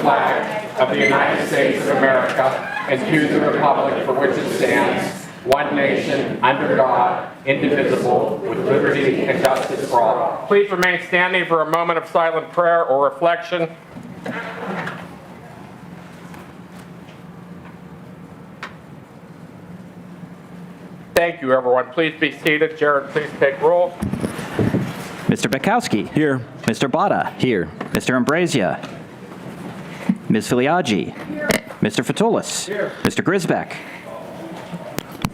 flag of the United States of America and to the republic for which it stands, one nation, under God, indivisible, with liberty and justice for all. Please remain standing for a moment of silent prayer or reflection. Thank you, everyone. Please be seated. Jared, please take roll. Mr. Bukowski. Here. Mr. Botta. Here. Mr. Ambrazia. Ms. Filiaggi. Here. Mr. Fatulis. Here. Mr. Grisbeck.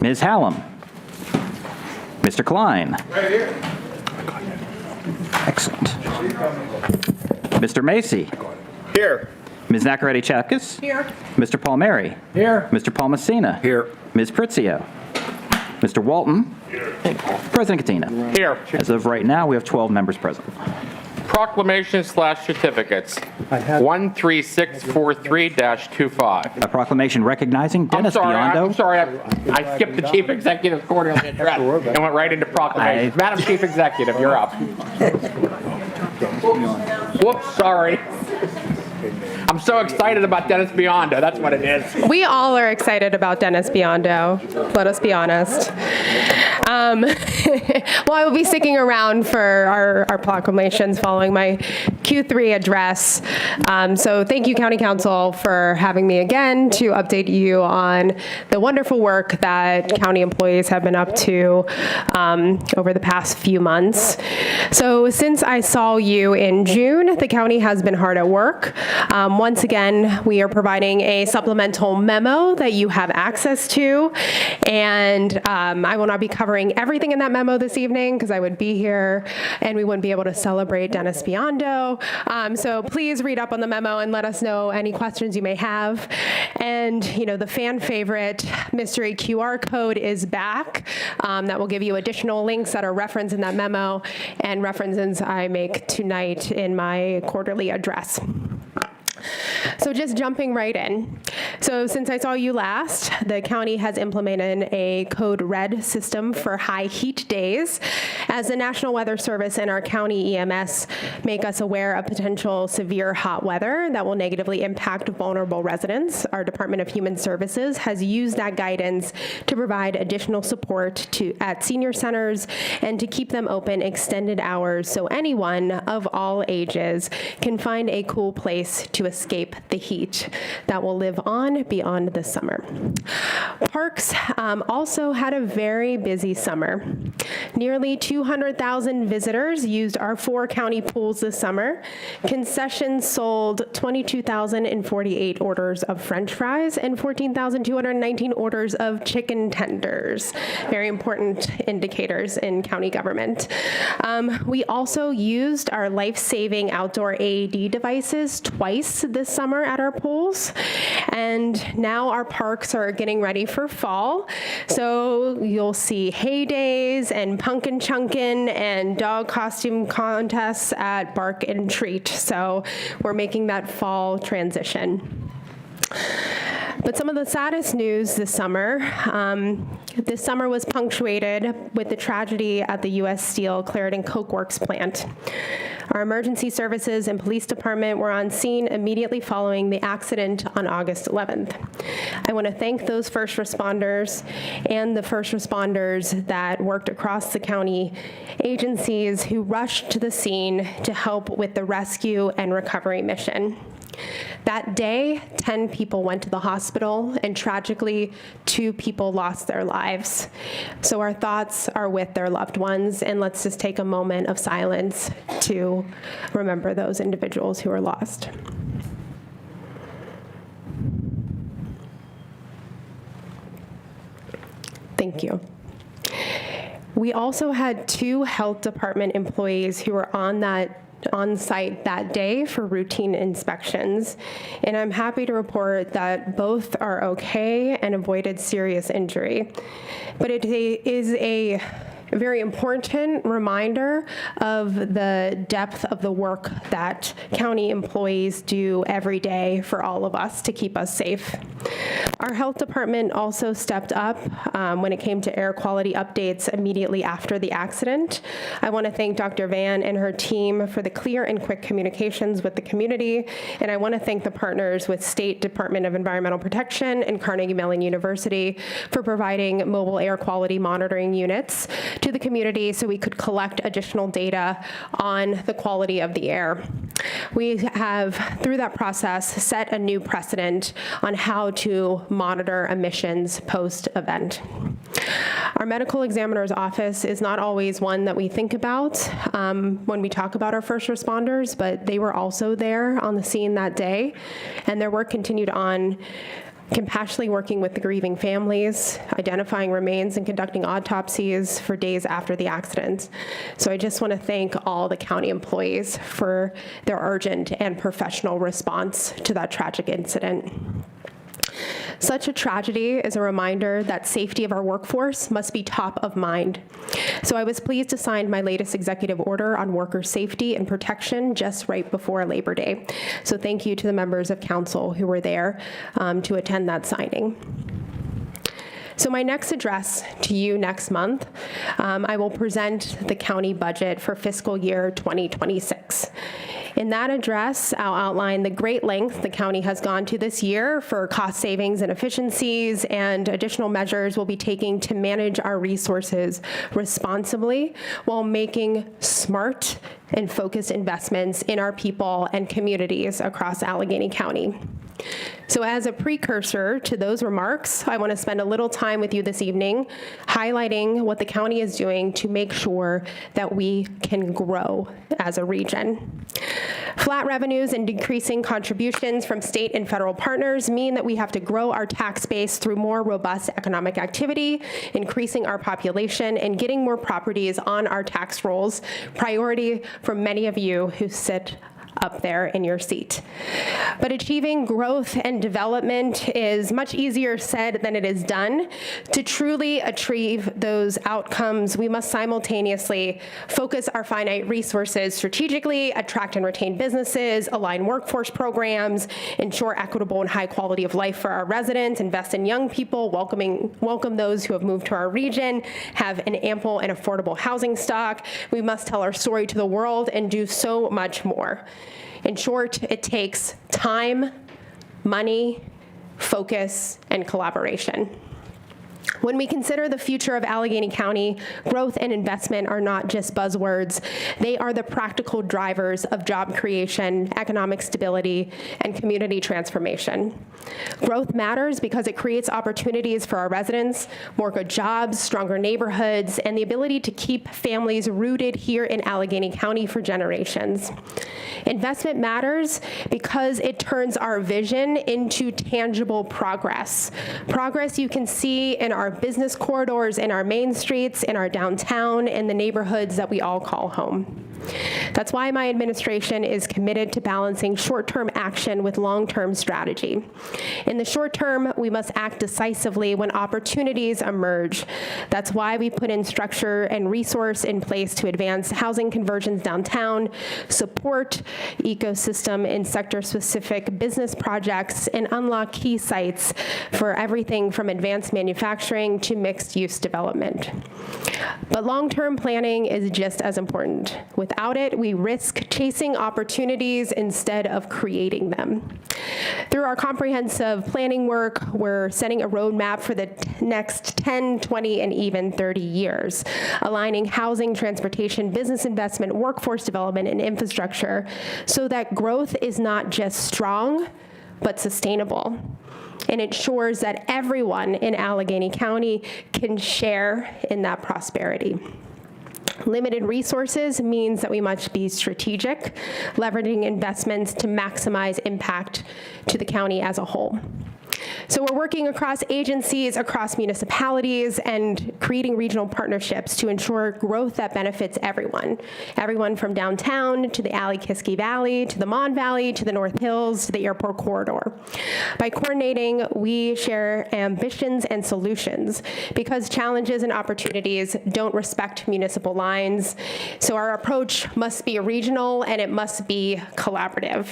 Ms. Hallam. Mr. Klein. Right here. Excellent. Mr. Macy. Here. Ms. Nacarati-Chapkus. Here. Mr. Palmieri. Here. Mr. Palmasina. Here. Ms. Pritzio. Mr. Walton. Here. President Katina. Here. As of right now, we have 12 members present. Proclamations/certificates. 13643-25. A proclamation recognizing Dennis Biondo. I'm sorry. I skipped the Chief Executive's cordial address and went right into proclamations. Madam Chief Executive, you're up. Whoops, sorry. I'm so excited about Dennis Biondo. That's what it is. We all are excited about Dennis Biondo, let us be honest. Well, I will be sticking around for our proclamations following my Q3 address. So thank you, County Council, for having me again to update you on the wonderful work that county employees have been up to over the past few months. So since I saw you in June, the county has been hard at work. Once again, we are providing a supplemental memo that you have access to, and I will not be covering everything in that memo this evening because I would be here and we wouldn't be able to celebrate Dennis Biondo. So please read up on the memo and let us know any questions you may have. And, you know, the fan favorite mystery QR code is back. That will give you additional links that are referenced in that memo and references I make tonight in my quarterly address. So just jumping right in. So since I saw you last, the county has implemented a code red system for high heat days as the National Weather Service and our county EMS make us aware of potential severe hot weather that will negatively impact vulnerable residents. Our Department of Human Services has used that guidance to provide additional support at senior centers and to keep them open extended hours so anyone of all ages can find a cool place to escape the heat that will live on beyond the summer. Parks also had a very busy summer. Nearly 200,000 visitors used our 4 county pools this summer. Concessions sold 22,048 orders of French fries and 14,219 orders of chicken tenders. Very important indicators in county government. We also used our life-saving outdoor AED devices twice this summer at our pools, and now our parks are getting ready for fall. So you'll see hay days and pumpkin chunkin' and dog costume contests at Bark and Treat. So we're making that fall transition. But some of the saddest news this summer was punctuated with the tragedy at the U.S. Steel Clarendon Coke Works plant. Our emergency services and police department were on scene immediately following the accident on August 11th. I want to thank those first responders and the first responders that worked across the county agencies who rushed to the scene to help with the rescue and recovery mission. That day, 10 people went to the hospital, and tragically, 2 people lost their lives. So our thoughts are with their loved ones, and let's just take a moment of silence to remember those individuals who are lost. Thank you. We also had 2 health department employees who were on site that day for routine inspections, and I'm happy to report that both are okay and avoided serious injury. But it is a a very important reminder of the depth of the work that county employees do every day for all of us to keep us safe. Our health department also stepped up when it came to air quality updates immediately after the accident. I want to thank Dr. Van and her team for the clear and quick communications with the community, and I want to thank the partners with State Department of Environmental Protection and Carnegie Mellon University for providing mobile air quality monitoring units to the community so we could collect additional data on the quality of the air. We have, through that process, set a new precedent on how to monitor emissions post-event. Our medical examiner's office is not always one that we think about when we talk about our first responders, but they were also there on the scene that day, and their work continued on, compassionately working with the grieving families, identifying remains, and conducting autopsies for days after the accident. So I just want to thank all the county employees for their urgent and professional response to that tragic incident. Such a tragedy is a reminder that safety of our workforce must be top of mind. So I was pleased to sign my latest executive order on worker safety and protection just right before Labor Day. So thank you to the members of council who were there to attend that signing. So my next address to you next month, I will present the county budget for fiscal year 2026. In that address, I'll outline the great lengths the county has gone to this year for cost savings and efficiencies and additional measures we'll be taking to manage our resources responsibly while making smart and focused investments in our people and communities across Allegheny County. So as a precursor to those remarks, I want to spend a little time with you this evening highlighting what the county is doing to make sure that we can grow as a region. Flat revenues and decreasing contributions from state and federal partners mean that we have to grow our tax base through more robust economic activity, increasing our population, and getting more properties on our tax rolls, priority for many of you who sit up there in your seat. But achieving growth and development is much easier said than it is done. To truly achieve those outcomes, we must simultaneously focus our finite resources strategically, attract and retain businesses, align workforce programs, ensure equitable and high quality of life for our residents, invest in young people, welcome those who have moved to our region, have an ample and affordable housing stock. We must tell our story to the world and do so much more. In short, it takes time, money, focus, and collaboration. When we consider the future of Allegheny County, growth and investment are not just buzzwords. They are the practical drivers of job creation, economic stability, and community transformation. Growth matters because it creates opportunities for our residents, more good jobs, stronger neighborhoods, and the ability to keep families rooted here in Allegheny County for generations. Investment matters because it turns our vision into tangible progress. Progress you can see in our business corridors, in our main streets, in our downtown, in the neighborhoods that we all call home. That's why my administration is committed to balancing short-term action with long-term strategy. In the short term, we must act decisively when opportunities emerge. That's why we put in structure and resource in place to advance housing conversions downtown, support ecosystem in sector-specific business projects, and unlock key sites for everything from advanced manufacturing to mixed-use development. But long-term planning is just as important. Without it, we risk chasing opportunities instead of creating them. Through our comprehensive planning work, we're setting a roadmap for the next 10, 20, and even 30 years, aligning housing, transportation, business investment, workforce development, and infrastructure so that growth is not just strong, but sustainable, and ensures that everyone in Allegheny County can share in that prosperity. Limited resources means that we must be strategic, leveraging investments to maximize impact to the county as a whole. So we're working across agencies, across municipalities, and creating regional partnerships to ensure growth that benefits everyone from downtown to the Allegheny Valley, to the Mon Valley, to the North Hills, to the airport corridor. By coordinating, we share ambitions and solutions because challenges and opportunities don't respect municipal lines. So our approach must be regional and it must be collaborative.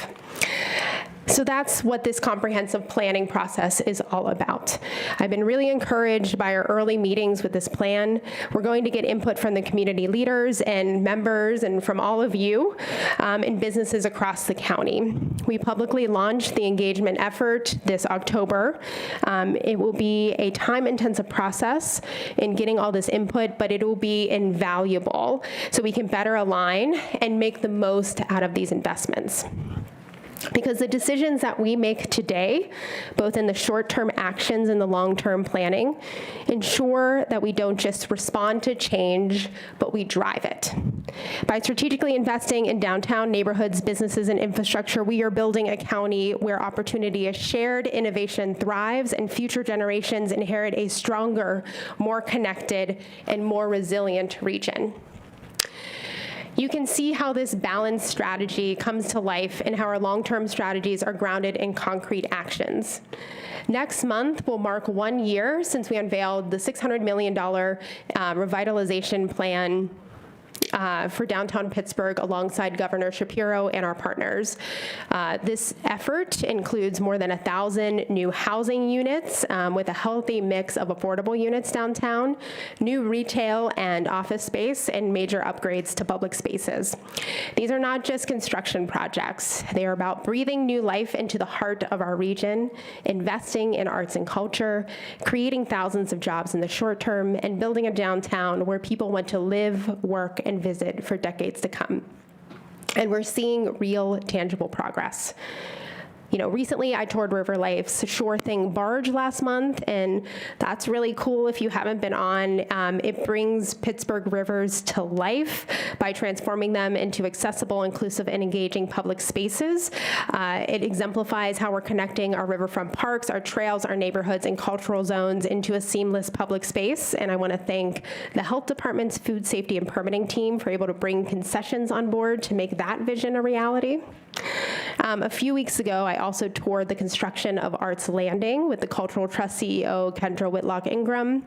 So that's what this comprehensive planning process is all about. I've been really encouraged by our early meetings with this plan. We're going to get input from the community leaders and members and from all of you in businesses across the county. We publicly launched the engagement effort this October. It will be a time-intensive process in getting all this input, but it will be invaluable so we can better align and make the most out of these investments. Because the decisions that we make today, both in the short-term actions and the long-term planning, ensure that we don't just respond to change, but we drive it. By strategically investing in downtown neighborhoods, businesses, and infrastructure, we are building a county where opportunity is shared, innovation thrives, and future generations inherit a stronger, more connected, and more resilient region. You can see how this balanced strategy comes to life and how our long-term strategies are grounded in concrete actions. Next month will mark 1 year since we unveiled the $600 million revitalization plan for downtown Pittsburgh alongside Governor Shapiro and our partners. This effort includes more than 1,000 new housing units with a healthy mix of affordable units downtown, new retail and office space, and major upgrades to public spaces. These are not just construction projects. They are about breathing new life into the heart of our region, investing in arts and culture, creating thousands of jobs in the short term, and building a downtown where people want to live, work, and visit for decades to come. And we're seeing real, tangible progress. You know, recently I toured River Life's Sure Thing barge last month, and that's really cool if you haven't been on. It brings Pittsburgh rivers to life by transforming them into accessible, inclusive, and engaging public spaces. It exemplifies how we're connecting our riverfront parks, our trails, our neighborhoods, and cultural zones into a seamless public space. And I want to thank the Health Department's Food Safety and Permitting team for able to bring concessions on board to make that vision a reality. A few weeks ago, I also toured the construction of Arts Landing with the Cultural Trust CEO, Kendra Whitlock Ingram.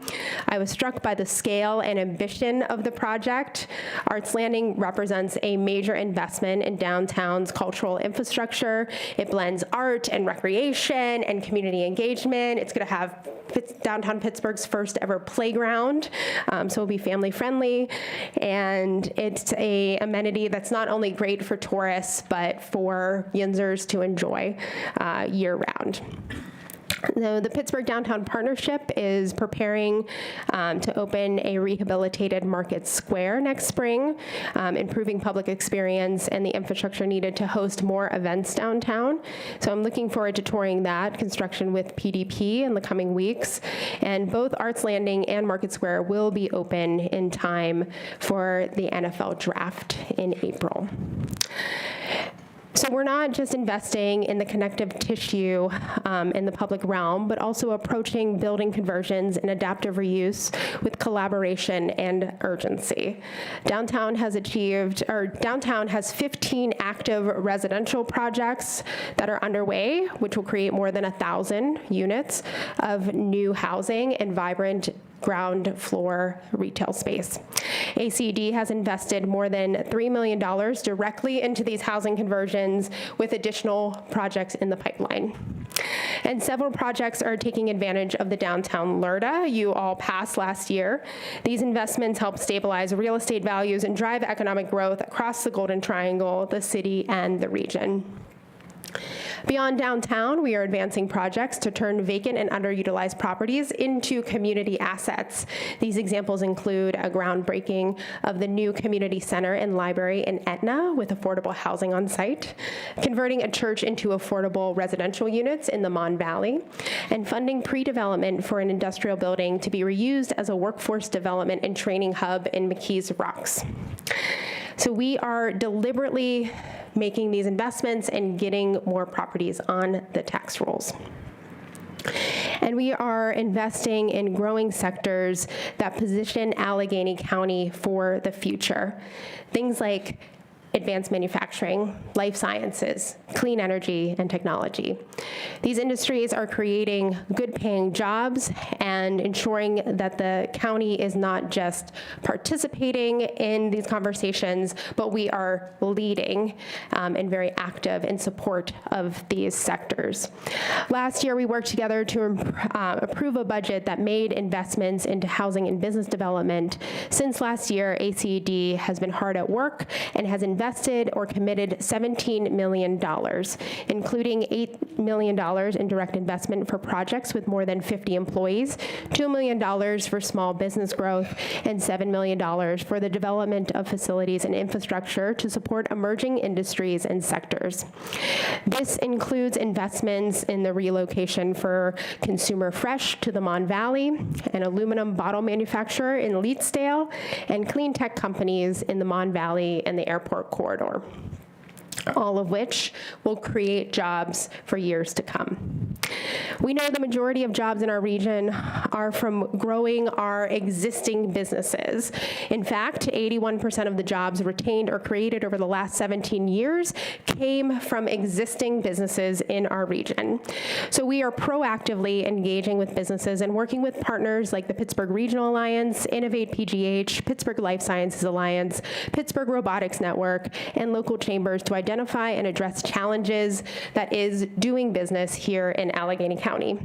I was struck by the scale and ambition of the project. Arts Landing represents a major investment in downtown's cultural infrastructure. It blends art and recreation and community engagement. It's going to have downtown Pittsburgh's first ever playground, so it'll be family friendly. And it's a amenity that's not only great for tourists, but for Yinzers to enjoy year round. So the Pittsburgh Downtown Partnership is preparing to open a rehabilitated Market Square next spring, improving public experience and the infrastructure needed to host more events downtown. So I'm looking forward to touring that construction with PDP in the coming weeks. And both Arts Landing and Market Square will be open in time for the NFL draft in April. So we're not just investing in the connective tissue in the public realm, but also approaching building conversions and adaptive reuse with collaboration and urgency. Downtown has 15 active residential projects that are underway, which will create more than 1,000 units of new housing and vibrant ground floor retail space. ACD has invested more than $3 million directly into these housing conversions with additional projects in the pipeline. And several projects are taking advantage of the downtown LRTA you all passed last year. These investments help stabilize real estate values and drive economic growth across the Golden Triangle, the city, and the region. Beyond downtown, we are advancing projects to turn vacant and underutilized properties into community assets. These examples include a groundbreaking of the new community center and library in Etna with affordable housing on site, converting a church into affordable residential units in the Mon Valley, and funding pre-development for an industrial building to be reused as a workforce development and training hub in McKees Rocks. So we are deliberately making these investments and getting more properties on the tax rolls. And we are investing in growing sectors that position Allegheny County for the future. Things like advanced manufacturing, life sciences, clean energy, and technology. These industries are creating good-paying jobs and ensuring that the county is not just participating in these conversations, but we are leading and very active in support of these sectors. Last year, we worked together to approve a budget that made investments into housing and business development. Since last year, ACD has been hard at work and has invested or committed $17 million, including $8 million in direct investment for projects with more than 50 employees, $2 million for small business growth, and $7 million for the development of facilities and infrastructure to support emerging industries and sectors. This includes investments in the relocation for Consumer Fresh to the Mon Valley, an aluminum bottle manufacturer in Leetsdale, and clean tech companies in the Mon Valley and the airport corridor, all of which will create jobs for years to come. We know the majority of jobs in our region are from growing our existing businesses. In fact, 81% of the jobs retained or created over the last 17 years came from existing businesses in our region. So we are proactively engaging with businesses and working with partners like the Pittsburgh Regional Alliance, Innovate PGH, Pittsburgh Life Sciences Alliance, Pittsburgh Robotics Network, and local chambers to identify and address challenges that is doing business here in Allegheny County.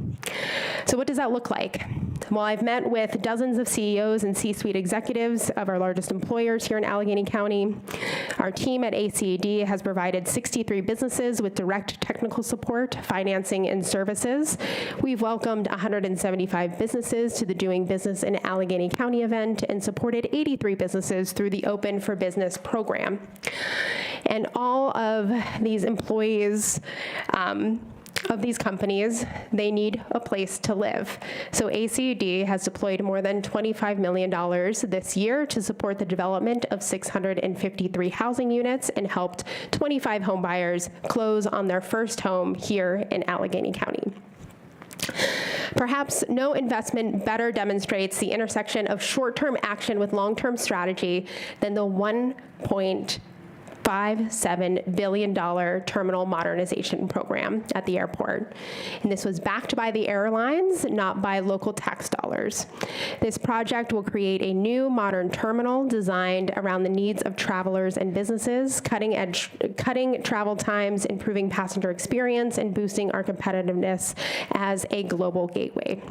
So what does that look like? Well, I've met with dozens of CEOs and C-suite executives of our largest employers here in Allegheny County. Our team at ACD has provided 63 businesses with direct technical support, financing, and services. We've welcomed 175 businesses to the Doing Business in Allegheny County event and supported 83 businesses through the Open for Business program. And all of these employees of these companies, they need a place to live. So ACD has deployed more than $25 million this year to support the development of 653 housing units and helped 25 home buyers close on their first home here in Allegheny County. Perhaps no investment better demonstrates the intersection of short-term action with long-term strategy than the $1.57 billion terminal modernization program at the airport. And this was backed by the airlines, not by local tax dollars. This project will create a new modern terminal designed around the needs of travelers and businesses, cutting travel times, improving passenger experience, and boosting our competitiveness as a global gateway.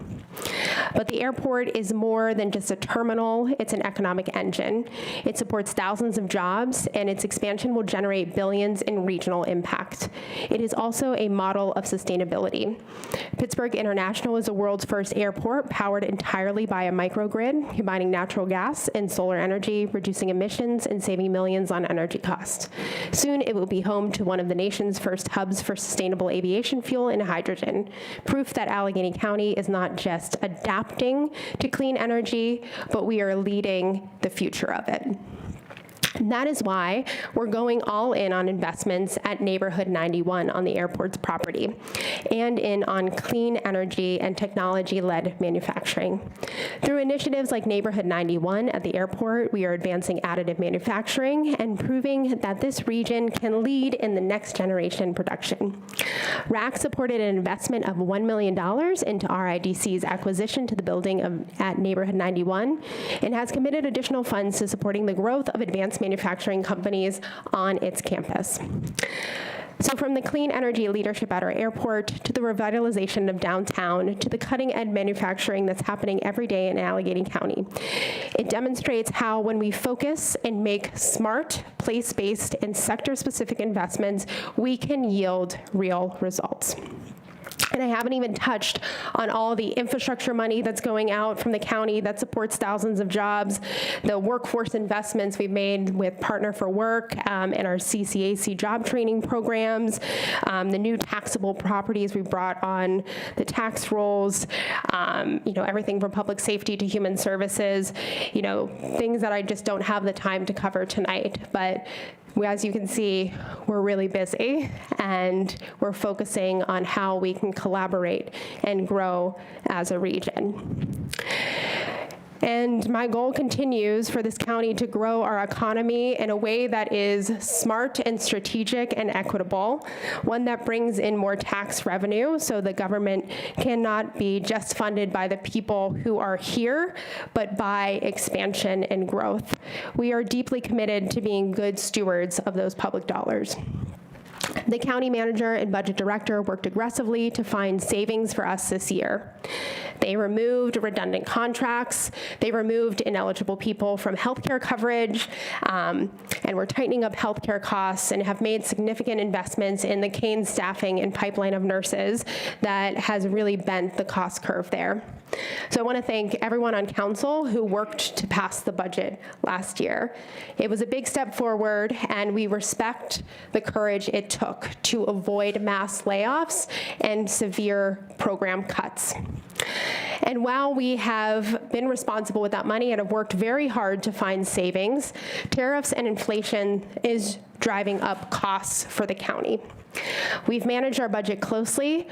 But the airport is more than just a terminal. It's an economic engine. It supports thousands of jobs, and its expansion will generate billions in regional impact. It is also a model of sustainability. Pittsburgh International is the world's first airport powered entirely by a microgrid, combining natural gas and solar energy, reducing emissions and saving millions on energy costs. Soon it will be home to one of the nation's first hubs for sustainable aviation fuel and hydrogen, proof that Allegheny County is not just adapting to clean energy, but we are leading the future of it. And that is why we're going all in on investments at Neighborhood 91 on the airport's property and on clean energy and technology-led manufacturing. Through initiatives like Neighborhood 91 at the airport, we are advancing additive manufacturing and proving that this region can lead in the next generation production. RAC supported an investment of $1 million into RIDC's acquisition to the building at Neighborhood 91 and has committed additional funds to supporting the growth of advanced manufacturing companies on its campus. So from the clean energy leadership at our airport to the revitalization of downtown to the cutting-edge manufacturing that's happening every day in Allegheny County, it demonstrates how when we focus and make smart, place-based, and sector-specific investments, we can yield real results. And I haven't even touched on all the infrastructure money that's going out from the county that supports thousands of jobs, the workforce investments we've made with Partner for Work and our CCAC job training programs, the new taxable properties we brought on the tax rolls, everything from public safety to human services, things that I just don't have the time to cover tonight. But as you can see, we're really busy, and we're focusing on how we can collaborate and grow as a region. And my goal continues for this county to grow our economy in a way that is smart and strategic and equitable, one that brings in more tax revenue so the government cannot be just funded by the people who are here, but by expansion and growth. We are deeply committed to being good stewards of those public dollars. The county manager and budget director worked aggressively to find savings for us this year. They removed redundant contracts, they removed ineligible people from healthcare coverage, and we're tightening up healthcare costs and have made significant investments in the cane staffing and pipeline of nurses that has really bent the cost curve there. So I want to thank everyone on council who worked to pass the budget last year. It was a big step forward, and we respect the courage it took to avoid mass layoffs and severe program cuts. And while we have been responsible with that money and have worked very hard to find savings, tariffs and inflation is driving up costs for the county. We've managed our budget closely,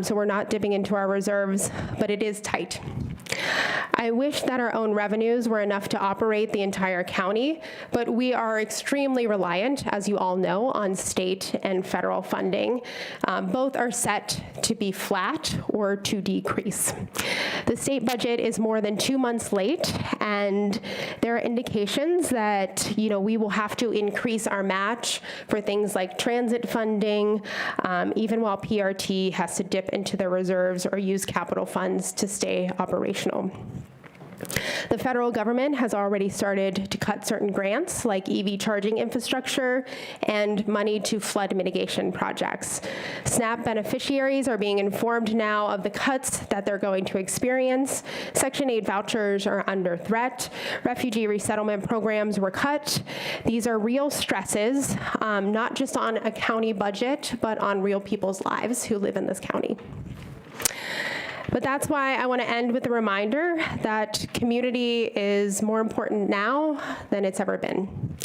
so we're not dipping into our reserves, but it is tight. I wish that our own revenues were enough to operate the entire county, but we are extremely reliant, as you all know, on state and federal funding. Both are set to be flat or to decrease. The state budget is more than 2 months late, and there are indications that we will have to increase our match for things like transit funding, even while PRT has to dip into their reserves or use capital funds to stay operational. The federal government has already started to cut certain grants like EV charging infrastructure and money to flood mitigation projects. SNAP beneficiaries are being informed now of the cuts that they're going to experience. Section 8 vouchers are under threat. Refugee resettlement programs were cut. These are real stresses, not just on a county budget, but on real people's lives who live in this county. But that's why I want to end with a reminder that community is more important now than it's ever been.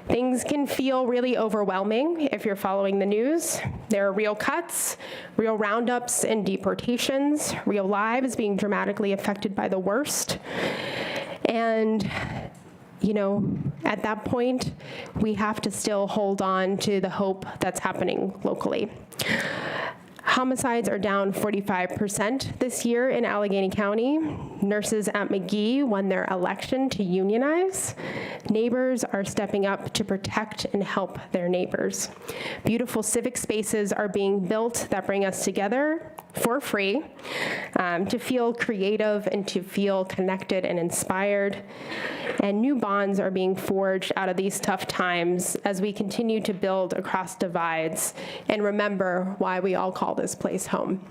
Things can feel really overwhelming if you're following the news. There are real cuts, real roundups and deportations, real lives being dramatically affected by the worst. And at that point, we have to still hold on to the hope that's happening locally. Homicides are down 45% this year in Allegheny County. Nurses at McGee won their election to unionize. Neighbors are stepping up to protect and help their neighbors. Beautiful civic spaces are being built that bring us together for free, to feel creative and to feel connected and inspired. And new bonds are being forged out of these tough times as we continue to build across divides and remember why we all call this place home.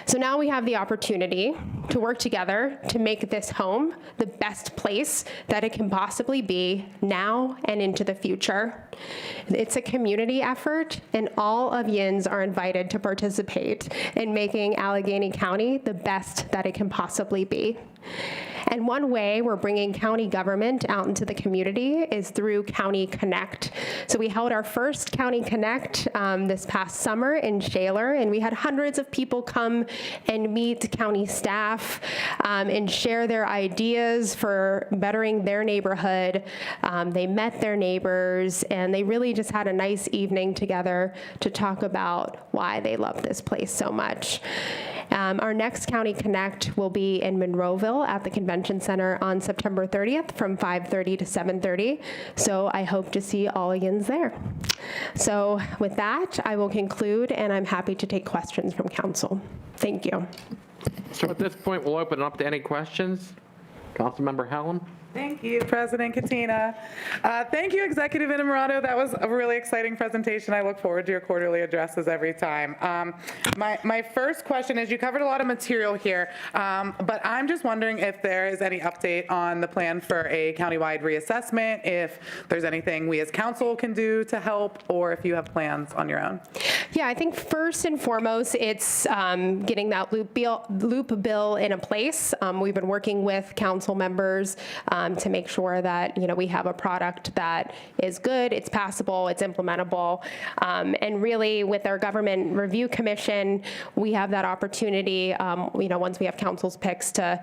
So now we have the opportunity to work together to make this home the best place that it can possibly be now and into the future. It's a community effort, and all of Yins are invited to participate in making Allegheny County the best that it can possibly be. And one way we're bringing county government out into the community is through County Connect. So we held our first County Connect this past summer in Shaler, and we had hundreds of people come and meet county staff and share their ideas for bettering their neighborhood. They met their neighbors, and they really just had a nice evening together to talk about why they love this place so much. Our next County Connect will be in Monroeville at the Convention Center on September 30th from 5:30 to 7:30. So I hope to see all Yins there. So with that, I will conclude, and I'm happy to take questions from council. Thank you. So at this point, we'll open it up to any questions. Councilmember Helen? Thank you, President Katina. Thank you, Executive Innamorato. That was a really exciting presentation. I look forward to your quarterly addresses every time. My first question is, you covered a lot of material here, but I'm just wondering if there is any update on the plan for a countywide reassessment, if there's anything we as council can do to help, or if you have plans on your own. Yeah, I think first and foremost, it's getting that loop bill in a place. We've been working with council members to make sure that, we have a product that is good, it's passable, it's implementable. And really, with our Government Review Commission, we have that opportunity, once we have council's picks to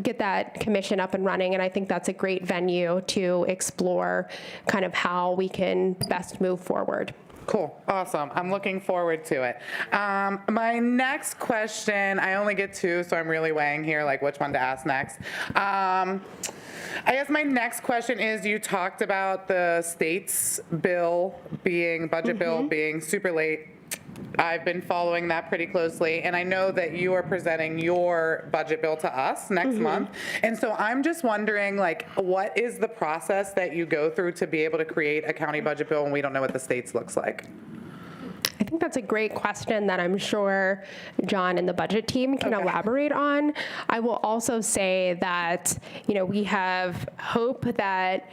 get that commission up and running. And I think that's a great venue to explore kind of how we can best move forward. Cool, awesome. I'm looking forward to it. My next question, I only get two, so I'm really weighing here, like which one to ask next. I guess my next question is, you talked about the state's bill being, budget bill being super late. I've been following that pretty closely, and I know that you are presenting your budget bill to us next month. And so I'm just wondering, like, what is the process that you go through to be able to create a county budget bill when we don't know what the state's looks like? I think that's a great question that I'm sure John and the budget team can elaborate on. I will also say that, we have hope that,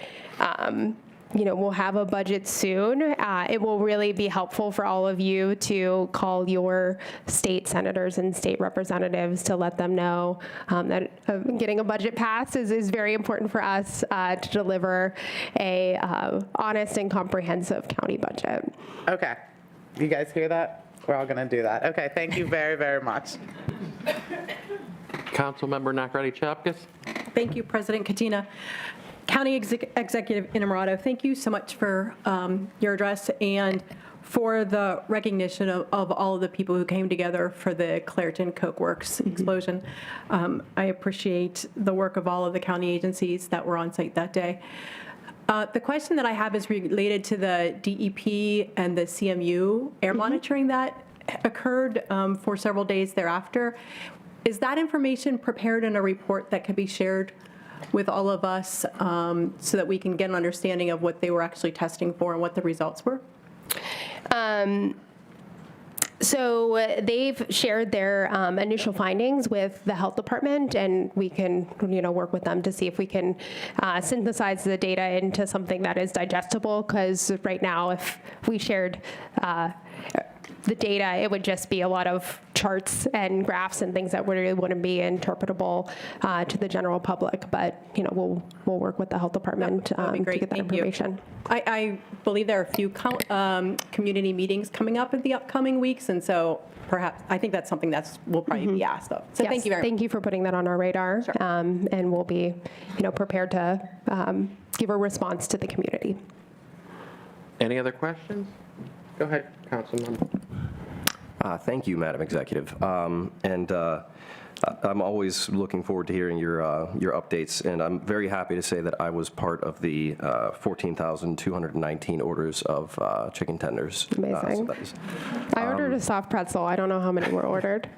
we'll have a budget soon. It will really be helpful for all of you to call your state senators and state representatives to let them know that getting a budget passed is very important for us to deliver a honest and comprehensive county budget. Okay. You guys hear that? We're all going to do that. Okay, thank you very, very much. Councilmember Nakaradi-Chapkus. Thank you, President Katina. County Executive Innamorato, thank you so much for your address and for the recognition of all of the people who came together for the Clairton Coke Works explosion. I appreciate the work of all of the county agencies that were on site that day. The question that I have is related to the DEP and the CMU air monitoring that occurred for several days thereafter. Is that information prepared in a report that could be shared with all of us so that we can get an understanding of what they were actually testing for and what the results were? So they've shared their initial findings with the health department, and we can, work with them to see if we can synthesize the data into something that is digestible. Because right now, if we shared the data, it would just be a lot of charts and graphs and things that really wouldn't be interpretable to the general public. But we'll work with the health department to get that information. I believe there are a few community meetings coming up in the upcoming weeks, and so perhaps I think that's something that will probably be asked of. So Yes, thank you very much. Thank you for putting that on our radar, Sure. And we'll be prepared to give a response to the community. Any other questions? Go ahead, Councilmember. Thank you, Madam Executive. I'm always looking forward to hearing your updates, and I'm very happy to say that I was part of the 14,219 orders of chicken tenders. Amazing. I ordered a soft pretzel. I don't know how many were ordered.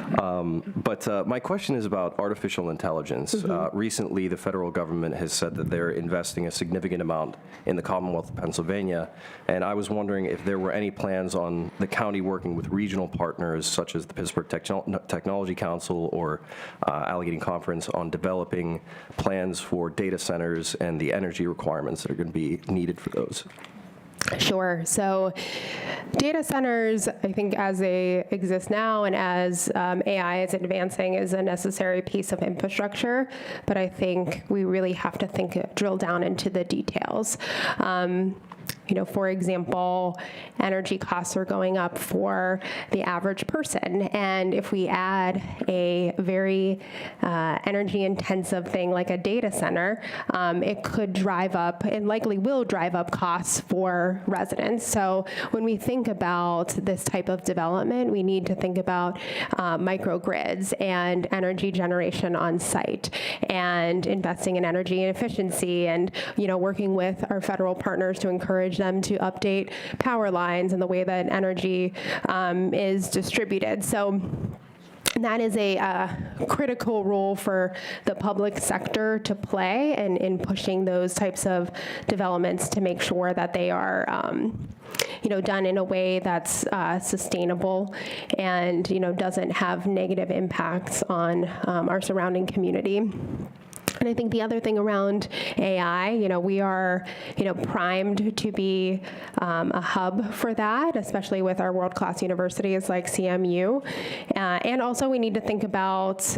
But my question is about artificial intelligence. Recently, the federal government has said that they're investing a significant amount in the Commonwealth of Pennsylvania, and I was wondering if there were any plans on the county working with regional partners such as the Pittsburgh Technology Council or Allegheny Conference on developing plans for data centers and the energy requirements that are going to be needed for those. Sure. So data centers, I think as they exist now and as AI is advancing, is a necessary piece of infrastructure. But I think we really have to drill down into the details. For example, energy costs are going up for the average person. And if we add a very energy-intensive thing like a data center, it could drive up, and likely will drive up, costs for residents. So when we think about this type of development, we need to think about microgrids and energy generation on site and investing in energy efficiency and, working with our federal partners to encourage them to update power lines and the way that energy is distributed. So that is a critical role for the public sector to play in pushing those types of developments to make sure that they are done in a way that's sustainable and doesn't have negative impacts on our surrounding community. And I think the other thing around AI, we are, primed to be a hub for that, especially with our world-class universities like CMU. And also we need to think about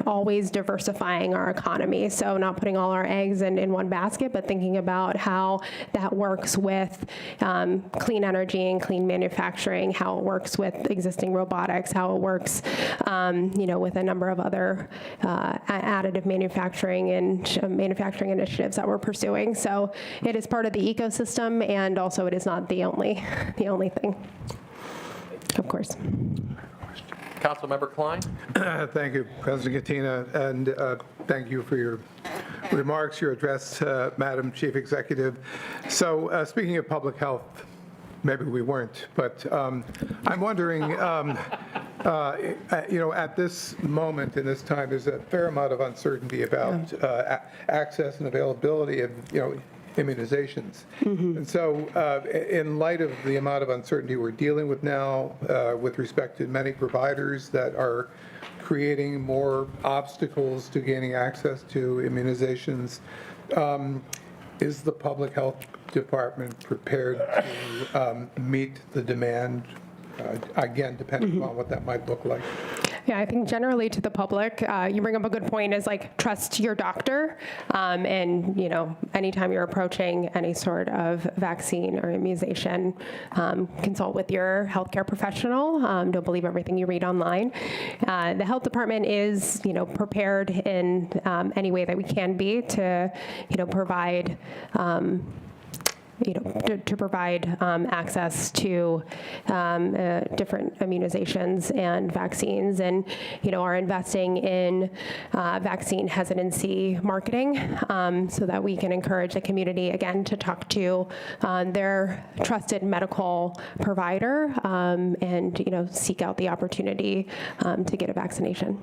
always diversifying our economy. So not putting all our eggs in one basket, but thinking about how that works with clean energy and clean manufacturing, how it works with existing robotics, how it works, with a number of other additive manufacturing and manufacturing initiatives that we're pursuing. So it is part of the ecosystem, and also it is not the only thing, of course. Councilmember Klein? Thank you, President Katina, and thank you for your remarks, your address, Madam Chief Executive. So speaking of public health, maybe we weren't, but I'm wondering, at this moment in this time, there's a fair amount of uncertainty about access and availability of, immunizations. And so in light of the amount of uncertainty we're dealing with now with respect to many providers that are creating more obstacles to gaining access to immunizations, is the Public Health Department prepared to meet the demand, again, depending on what that might look like? Yeah, I think generally to the public, you bring up a good point, is trust your doctor. And, anytime you're approaching any sort of vaccine or immunization, consult with your healthcare professional. Don't believe everything you read online. The health department is, prepared in any way that we can be to, provide to provide access to different immunizations and vaccines, and are investing in vaccine hesitancy marketing so that we can encourage the community again to talk to their trusted medical provider and seek out the opportunity to get a vaccination.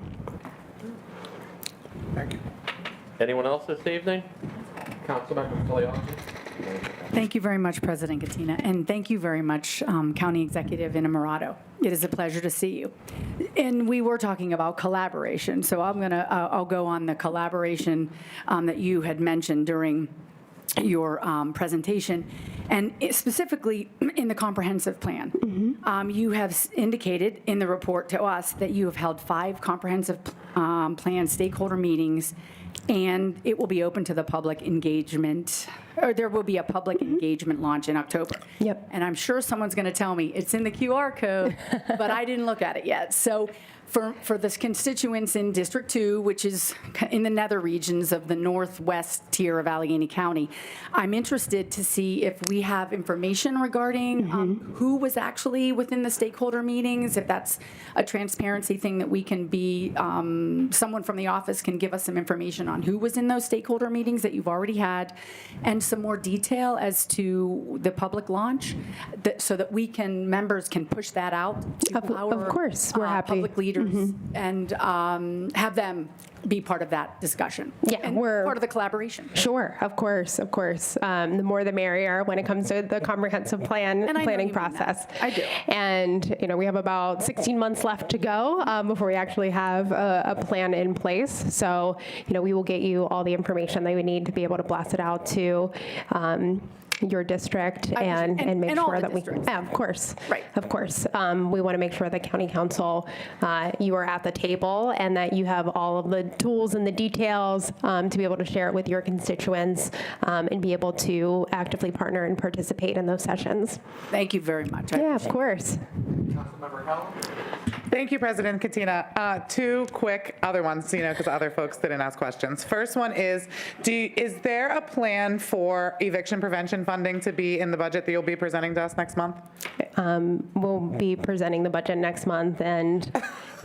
Thank you. Anyone else this evening? Councilmember Filiotto? Thank you very much, President Katina, and thank you very much, County Executive Innamorato. It is a pleasure to see you. And we were talking about collaboration, so I'll go on the collaboration that you had mentioned during your presentation, and specifically in the comprehensive plan. You have indicated in the report to us that you have held 5 comprehensive plan stakeholder meetings, and it will be open to the public engagement, or there will be a public engagement launch in October. Yep. And I'm sure someone's going to tell me it's in the QR code, but I didn't look at it yet. So for the constituents in District 2, which is in the nether regions of the northwest tier of Allegheny County, I'm interested to see if we have information regarding who was actually within the stakeholder meetings, if that's a transparency thing that we can be, someone from the office can give us some information on who was in those stakeholder meetings that you've already had, and some more detail as to the public launch, so that members can push that out to Of course, we're happy. Public leaders and have them be part of that discussion. Yeah, and we're part of the collaboration. Sure, of course. The more the merrier when it comes to the comprehensive planning process. I do. And we have about 16 months left to go before we actually have a plan in place. So we will get you all the information that we need to be able to blast it out to your district and make and all sure the that districts. Yeah, of course. Right. Of course. We want to make sure that County Council, you are at the table and that you have all of the tools and the details to be able to share it with your constituents and be able to actively partner and participate in those sessions. Thank you very much. Yeah, of course. Councilmember Howell? Thank you, President Katina. 2 quick other ones, because other folks didn't ask questions. First one is, is there a plan for eviction prevention funding to be in the budget that you'll be presenting to us next month? We'll be presenting the budget next month, and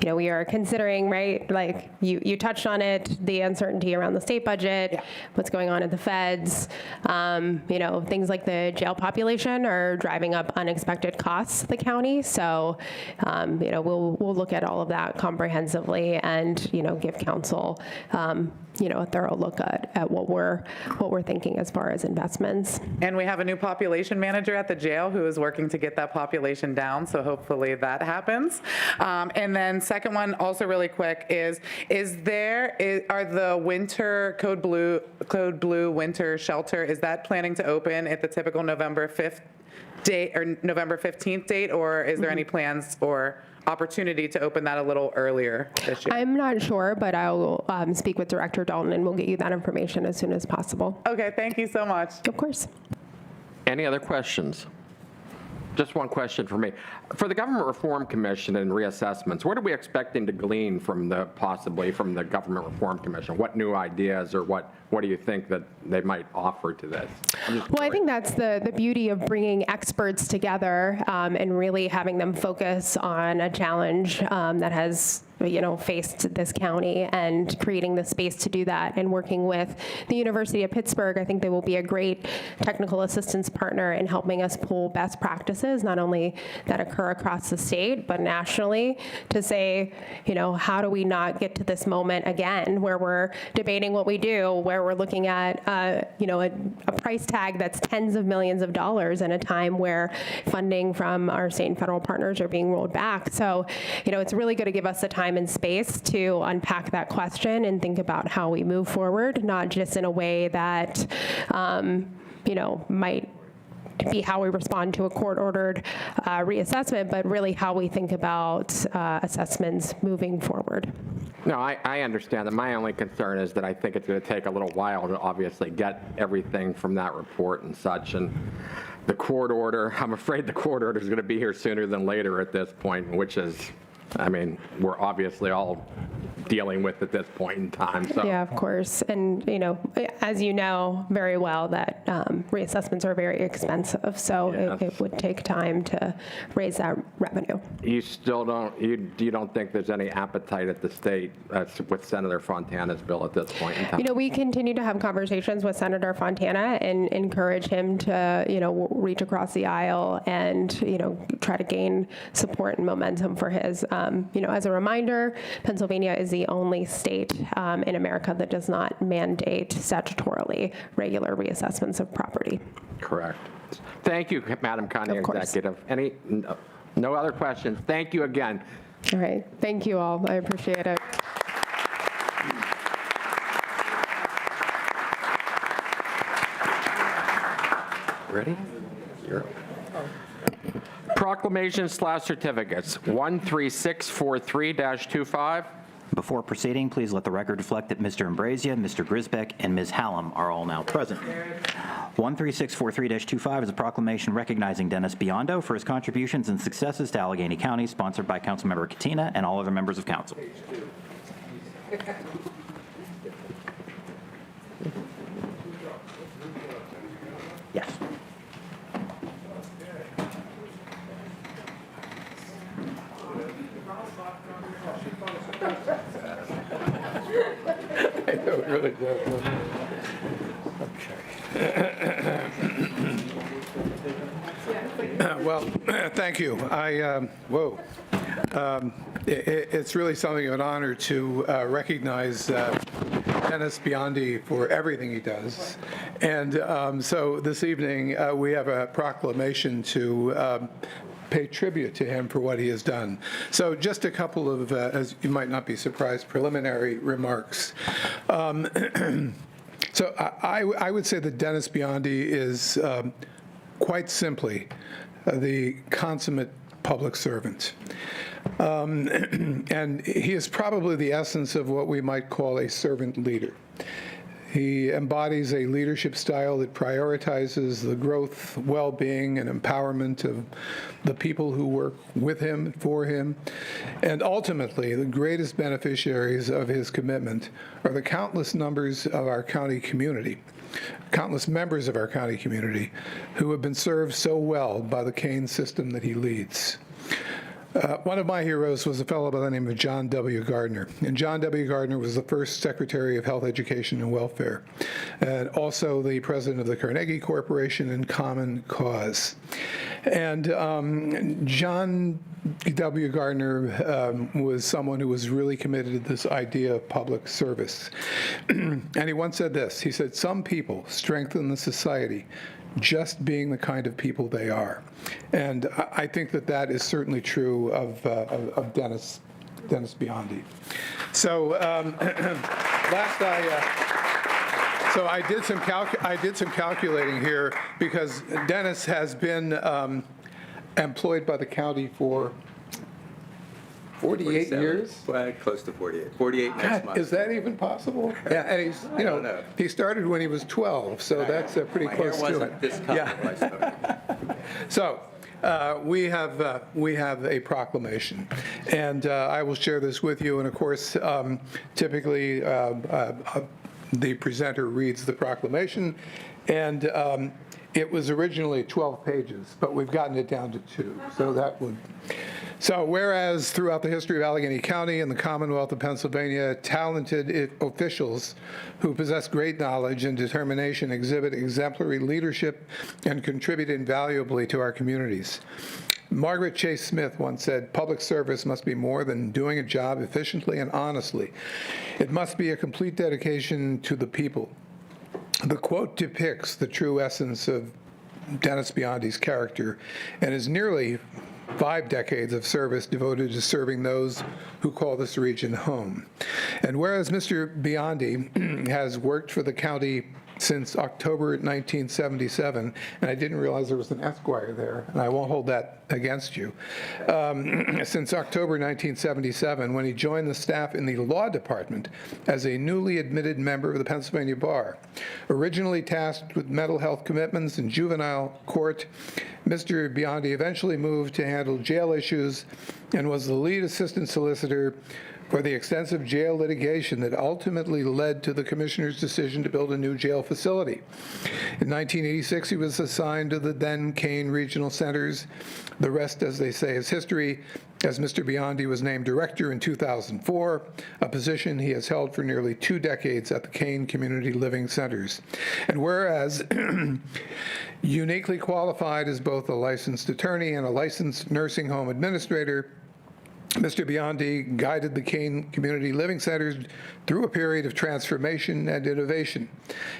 we are considering, right, like you touched on it, the uncertainty around the state budget, what's going on at the feds, things like the jail population are driving up unexpected costs to the county. So, we'll we'll look at all of that comprehensively and, give council, a thorough look at what we're thinking as far as investments. And we have a new population manager at the jail who is working to get that population down, so hopefully that happens. And then second one, also really quick, are the winter Code Blue winter shelter, is that planning to open at the typical November 5th date or November 15th date, or is there any plans or opportunity to open that a little earlier this year? I'm not sure, but I will speak with Director Dalton and we'll get you that information as soon as possible. Okay, thank you so much. Of course. Any other questions? Just one question for me. For the Government Reform Commission and reassessments, what are we expecting to glean possibly from the Government Reform Commission? What new ideas or what do you think that they might offer to this? Well, I think that's the beauty of bringing experts together and really having them focus on a challenge that has faced this county and creating the space to do that and working with the University of Pittsburgh. I think they will be a great technical assistance partner in helping us pull best practices, not only that occur across the state, but nationally, to say, how do we not get to this moment again where we're debating what we do, where we're looking at, a price tag that's tens of millions of dollars in a time where funding from our state and federal partners are being rolled back. So, it's really going to give us the time and space to unpack that question and think about how we move forward, not just in a way that, might be how we respond to a court-ordered reassessment, but really how we think about assessments moving forward. No, I understand that. My only concern is that I think it's going to take a little while to obviously get everything from that report and such. And the court order, I'm afraid the court order is going to be here sooner than later at this point, which is, we're obviously all dealing with at this point in time. So. Yeah, of course. And, as you know very well, that reassessments are very expensive. So Yes. it would take time to raise that revenue. You still don't, you don't think there's any appetite at the state with Senator Fontana's bill at this point in time? We continue to have conversations with Senator Fontana and encourage him to, reach across the aisle and, try to gain support and momentum for his. As a reminder, Pennsylvania is the only state in America that does not mandate statutorily regular reassessments of property. Correct. Thank you, Madam County Of course. Executive. No other questions? Thank you again. All right. Thank you all. I appreciate it. Ready? You're up. Proclamations/certificates, 13643-25. Before proceeding, please let the record reflect that Mr. Ambrosia, Mr. Grisbeck, and Ms. Hallam are all now present. 13643-25 is a proclamation recognizing Dennis Biondo for his contributions and successes to Allegheny County, sponsored by Councilmember Katina and all other members of council. Yes. I know, it really does. Okay. Well, thank you. It's really something of an honor to recognize Dennis Biondi for everything he does. And so this evening, we have a proclamation to pay tribute to him for what he has done. So just a couple of, as you might not be surprised, preliminary remarks. So I would say that Dennis Biondi is quite simply the consummate public servant. And he is probably the essence of what we might call a servant leader. He embodies a leadership style that prioritizes the growth, well-being, and empowerment of the people who work with him, for him. And ultimately, the greatest beneficiaries of his commitment are the countless numbers of our county community, countless members of our county community who have been served so well by the cane system that he leads. One of my heroes was a fellow by the name of John W. Gardner. And John W. Gardner was the first Secretary of Health, Education, and Welfare, and also the president of the Carnegie Corporation and Common Cause. And John W. Gardner was someone who was really committed to this idea of public service. And he once said this. He said, "Some people strengthen the society just being the kind of people they are." And I think that that is certainly true of Dennis Biondi. So I did some calculating here, because Dennis has been employed by the county for 48 years? Well, close to 48. 48 next God, month. is that even possible? Yeah, and he's, you don't know, know. he started when he was 12, so that's pretty My close hair to wasn't it. this color when I started. So we have a proclamation, and I will share this with you. And of course, typically the presenter reads the proclamation, and it was originally 12 pages, but we've gotten it down to 2. So that would. So whereas throughout the history of Allegheny County and the Commonwealth of Pennsylvania, talented officials who possess great knowledge and determination exhibit exemplary leadership and contribute invaluably to our communities. Margaret Chase Smith once said, "Public service must be more than doing a job efficiently and honestly. It must be a complete dedication to the people." The quote depicts the true essence of Dennis Biondi's character and his nearly 5 decades of service devoted to serving those who call this region home. And whereas Mr. Biondi has worked for the county since October 1977, and I didn't realize there was an Esquire there, and I won't hold that against you, since October 1977, when he joined the staff in the law department as a newly admitted member of the Pennsylvania Bar. Originally tasked with mental health commitments in juvenile court, Mr. Biondi eventually moved to handle jail issues and was the lead assistant solicitor for the extensive jail litigation that ultimately led to the commissioner's decision to build a new jail facility. In 1986, he was assigned to the then Kane Regional Centers. The rest, as they say, is history, as Mr. Biondi was named director in 2004, a position he has held for nearly 2 decades at the Kane Community Living Centers. And whereas uniquely qualified as both a licensed attorney and a licensed nursing home administrator, Mr. Biondi guided the Kane Community Living Centers through a period of transformation and innovation,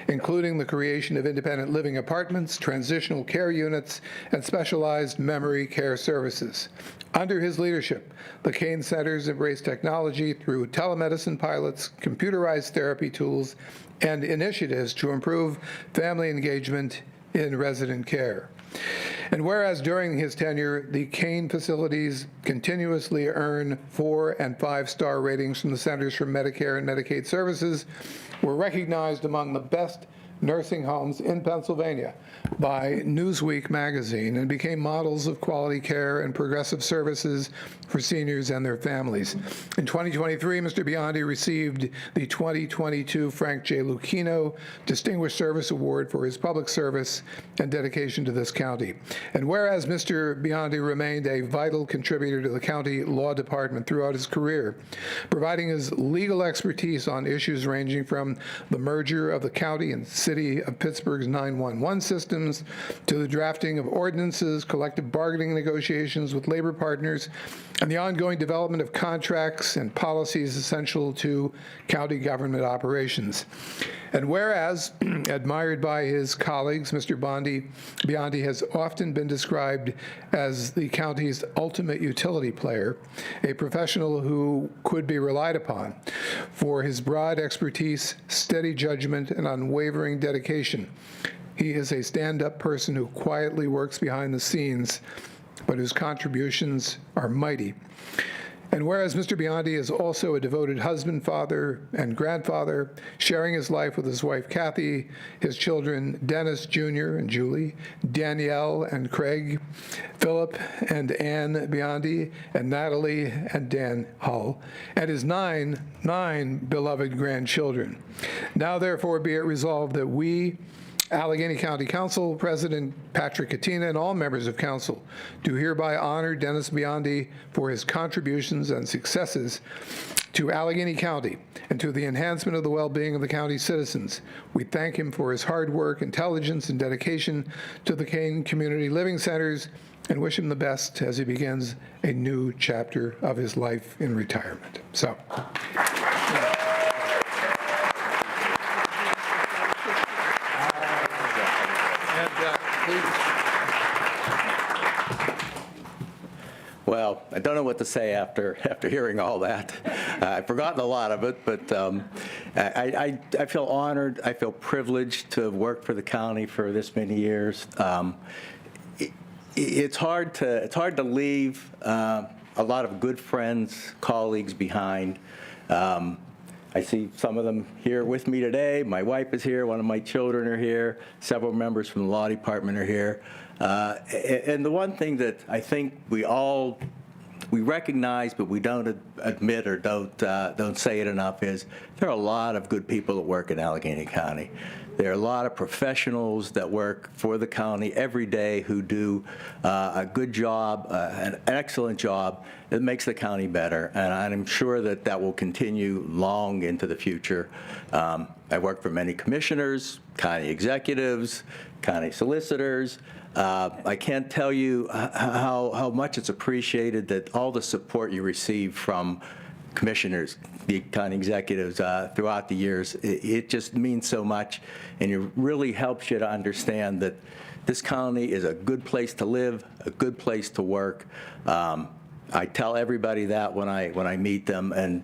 including the creation of independent living apartments, transitional care units, and specialized memory care services. Under his leadership, the Kane Centers embraced technology through telemedicine pilots, computerized therapy tools, and initiatives to improve family engagement in resident care. And whereas during his tenure, the Kane facilities continuously earn 4- and 5-star ratings from the Centers for Medicare and Medicaid Services, were recognized among the best nursing homes in Pennsylvania by Newsweek magazine and became models of quality care and progressive services for seniors and their families. In 2023, Mr. Biondi received the 2022 Frank J. Lucchino Distinguished Service Award for his public service and dedication to this county. And whereas Mr. Biondi remained a vital contributor to the county law department throughout his career, providing his legal expertise on issues ranging from the merger of the county and city of Pittsburgh's 911 systems to the drafting of ordinances, collective bargaining negotiations with labor partners, and the ongoing development of contracts and policies essential to county government operations. And whereas, admired by his colleagues, Mr. Biondi has often been described as the county's ultimate utility player, a professional who could be relied upon for his broad expertise, steady judgment, and unwavering dedication. He is a stand-up person who quietly works behind the scenes, but whose contributions are mighty. And whereas Mr. Biondi is also a devoted husband, father, and grandfather, sharing his life with his wife, Kathy, his children, Dennis Jr. and Julie, Danielle and Craig, Philip and Ann Biondi, and Natalie and Dan Hull, and his nine beloved grandchildren. Now, therefore, be it resolved that we, Allegheny County Council President Patrick Katina and all members of council do hereby honor Dennis Biondi for his contributions and successes to Allegheny County and to the enhancement of the well-being of the county's citizens. We thank him for his hard work, intelligence, and dedication to the Kane Community Living Centers and wish him the best as he begins a new chapter of his life in retirement. So. Well, I don't know what to say after hearing all that. I've forgotten a lot of it, but I feel honored. I feel privileged to have worked for the county for this many years. It's hard to leave a lot of good friends, colleagues behind. I see some of them here with me today. My wife is here. One of my children are here. Several members from the law department are here. And the one thing that I think we recognize, but we don't admit or don't say it enough is there are a lot of good people that work in Allegheny County. There are a lot of professionals that work for the county every day who do a good job, an excellent job that makes the county better, and I'm sure that that will continue long into the future. I work for many commissioners, county executives, county solicitors. I can't tell you how much it's appreciated that all the support you receive from commissioners, the county executives throughout the years. It just means so much, and it really helps you to understand that this county is a good place to live, a good place to work. I tell everybody that when I meet them, and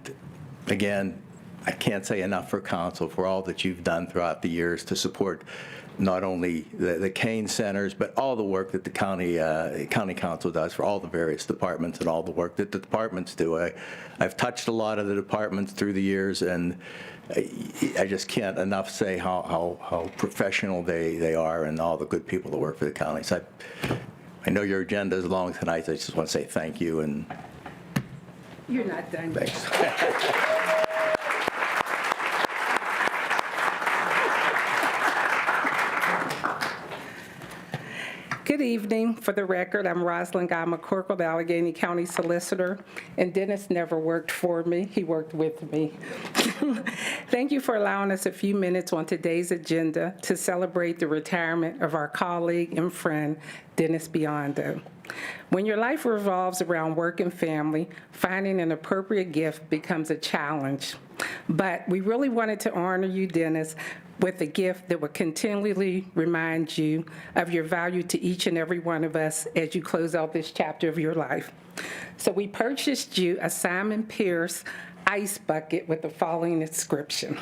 again, I can't say enough for council for all that you've done throughout the years to support not only the Kane centers, but all the work that the county council does for all the various departments and all the work that the departments do. I've touched a lot of the departments through the years, and I just can't enough say how professional they are and all the good people that work for the county. So I know your agenda is long tonight. So I just want to say thank you, and you're not done. Thanks. Good evening. For the record, I'm Rosalind Guy McCorkle, the Allegheny County Solicitor, and Dennis never worked for me. He worked with me. Thank you for allowing us a few minutes on today's agenda to celebrate the retirement of our colleague and friend, Dennis Biondo. When your life revolves around work and family, finding an appropriate gift becomes a challenge. But we really wanted to honor you, Dennis, with a gift that will continually remind you of your value to each and every one of us as you close out this chapter of your life. So we purchased you a Simon Pierce ice bucket with the following inscription.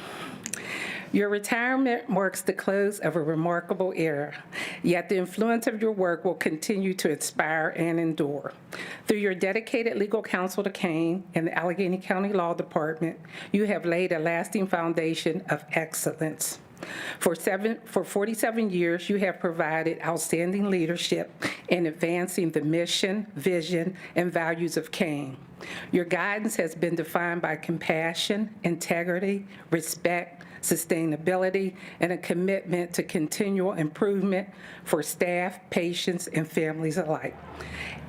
Your retirement marks the close of a remarkable era, yet the influence of your work will continue to inspire and endure. Through your dedicated legal counsel to Kane and the Allegheny County Law Department, you have laid a lasting foundation of excellence. For 47 years, you have provided outstanding leadership in advancing the mission, vision, and values of Kane. Your guidance has been defined by compassion, integrity, respect, sustainability, and a commitment to continual improvement for staff, patients, and families alike.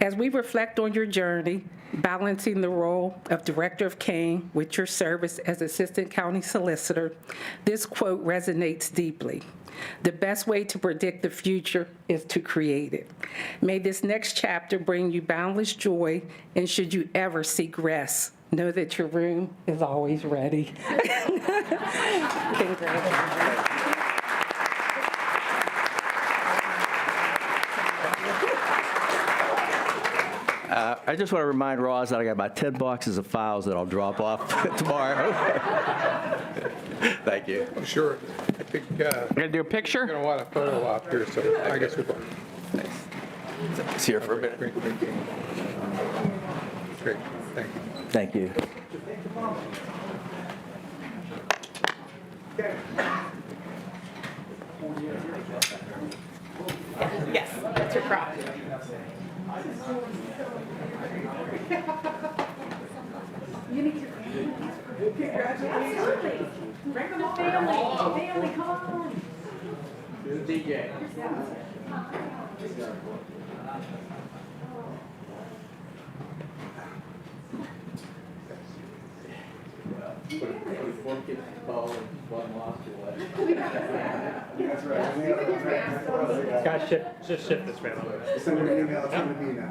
As we reflect on your journey, balancing the role of Director of Kane with your service as Assistant County Solicitor, this quote resonates deeply. The best way to predict the future is to create it. May this next chapter bring you boundless joy, and should you ever seek rest, know that your room is always ready. Congratulations. I just want to remind Roz that I got about 10 boxes of files that I'll drop off tomorrow. Thank you. I'm sure. I think You're going to do a picture? we're going to want a photo op here, so I guess we're going. It's here for a minute. Great. Thank you. Thank you. Yes, that's your prop. Congratulations. Bring them all. Family, come on. DJ. Guys, just shift this way a little bit. Send an email to me now.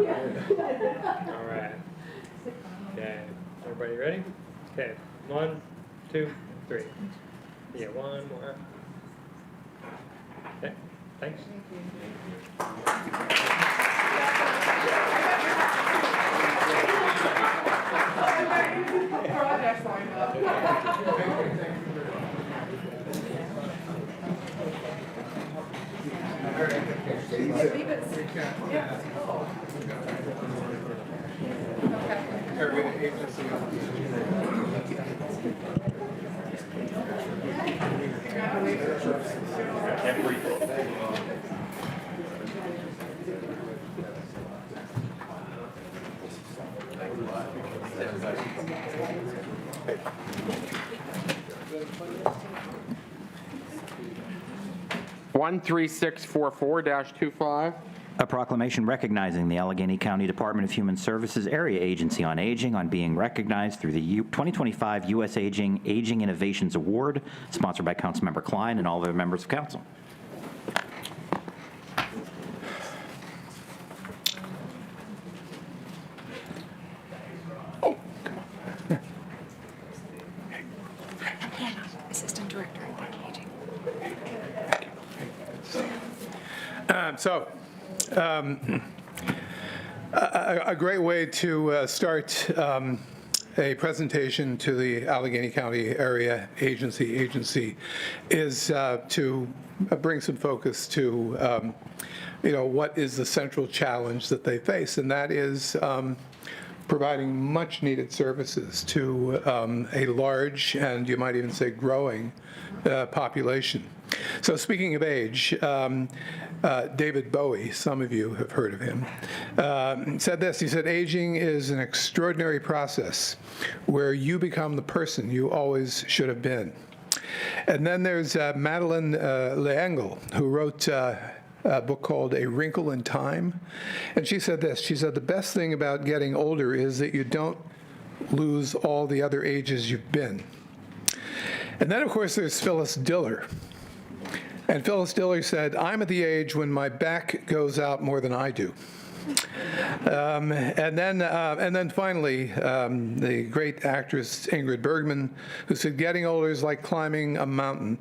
All right. Okay, everybody ready? Okay, 1, 2, 3. Yeah, one more. Okay, thanks. One 13644-25. A proclamation recognizing the Allegheny County Department of Human Services Area Agency on Aging on being recognized through the 2025 U.S. Aging Innovations Award, sponsored by Councilmember Klein and all other members of council. Assistant Director of Aging. A great way to start a presentation to the Allegheny County Area Agency is to bring some focus to, what is the central challenge that they face, and that is providing much-needed services to a large, and you might even say growing, population. So speaking of age, David Bowie, some of you have heard of him, said this. He said, "Aging is an extraordinary process where you become the person you always should have been." And then there's Madeleine L'Engle, who wrote a book called A Wrinkle in Time. And she said this. She said, "The best thing about getting older is that you don't lose all the other ages you've been." And then, of course, there's Phyllis Diller. And Phyllis Diller said, "I'm at the age when my back goes out more than I do." And then finally, the great actress Ingrid Bergman, who said, "Getting older is like climbing a mountain.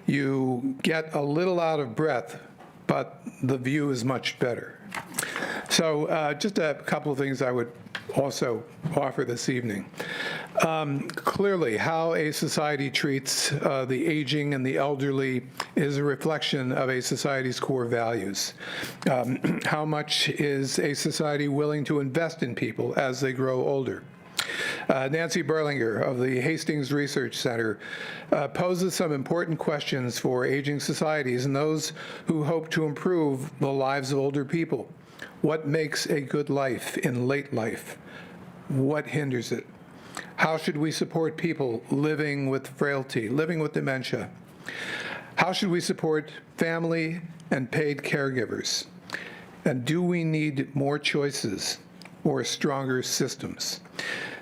You get a little out of breath, but the view is much better." So just a couple of things I would also offer this evening. Clearly, how a society treats the aging and the elderly is a reflection of a society's core values. How much is a society willing to invest in people as they grow older? Nancy Berlinger of the Hastings Research Center poses some important questions for aging societies and those who hope to improve the lives of older people. What makes a good life in late life? What hinders it? How should we support people living with frailty, living with dementia? How should we support family and paid caregivers? And do we need more choices or stronger systems?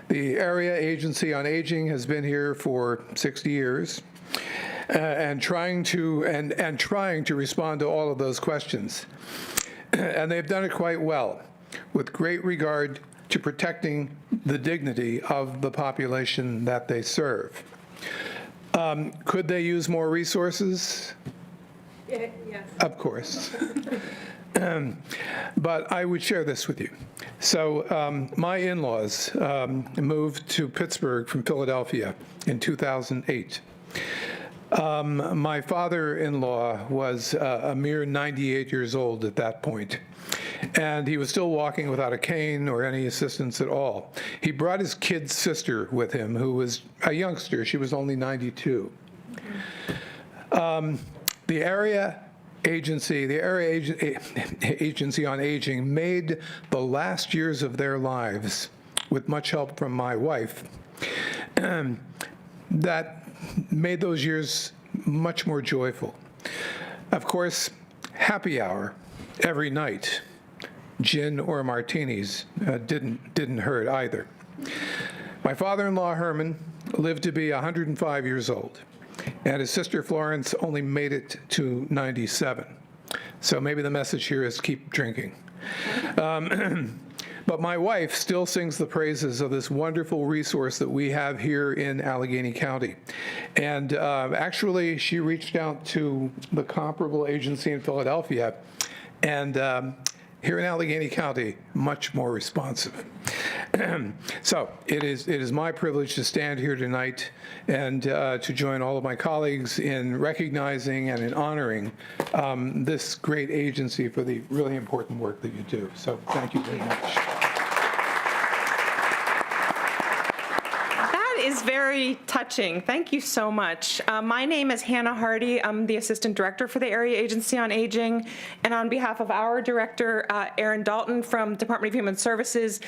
The Area Agency on Aging has been here for 60 years and trying to respond to all of those questions. And they've done it quite well, with great regard to protecting the dignity of the population that they serve. Could they use more resources? Yes. Of course. But I would share this with you. So my in-laws moved to Pittsburgh from Philadelphia in 2008. My father-in-law was a mere 98 years old at that point, and he was still walking without a cane or any assistance at all. He brought his kid sister with him, who was a youngster. She was only 92. The Area Agency on Aging made the last years of their lives, with much help from my wife, that made those years much more joyful. Of course, happy hour every night. Gin or martinis didn't hurt either. My father-in-law, Herman, lived to be 105 years old, and his sister Florence only made it to 97. So maybe the message here is keep drinking. But my wife still sings the praises of this wonderful resource that we have here in Allegheny County. And actually, she reached out to the comparable agency in Philadelphia, and here in Allegheny County, much more responsive. So it is my privilege to stand here tonight and to join all of my colleagues in recognizing and in honoring this great agency for the really important work that you do. So thank you very much. Is very touching. Thank you so much. My name is Hannah Hardy. I'm the Assistant Director for the Area Agency on Aging. And on behalf of our Director, Erin Dalton from Department of Human Services,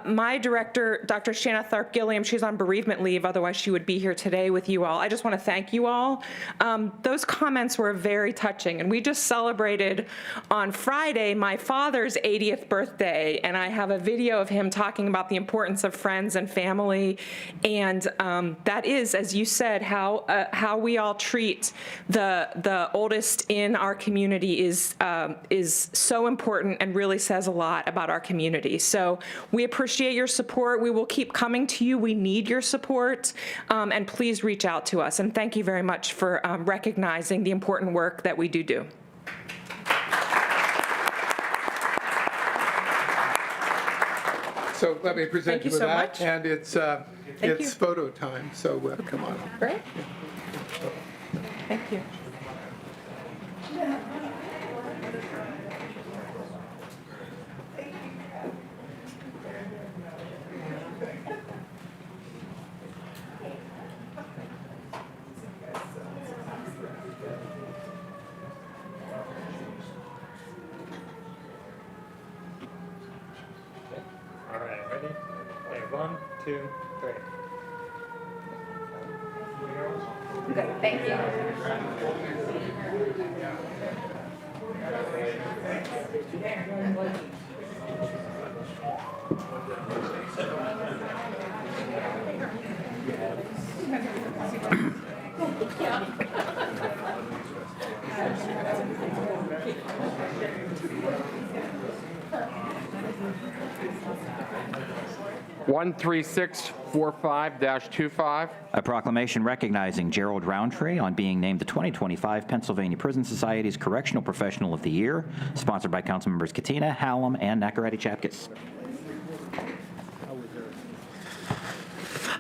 my Director, Dr. Shanna Tharp-Gilliam, she's on bereavement leave, otherwise she would be here today with you all. I just want to thank you all. Those comments were very touching. And we just celebrated on Friday my father's 80th birthday. And I have a video of him talking about the importance of friends and family. And that is, as you said, how we all treat the oldest in our community is so important and really says a lot about our community. So we appreciate your support. We will keep coming to you. We need your support, and please reach out to us. And thank you very much for recognizing the important work that we do. So let me present you with so that, much. and it's photo time. So come on. Great. Thank you. All right, ready? Okay, 1, 2, 3. Thank you. One 13645-25. A proclamation recognizing Gerald Roundtree on being named the 2025 Pennsylvania Prison Society's Correctional Professional of the Year, sponsored by Councilmembers Katina, Hallam, and Nakaradi-Chapkus.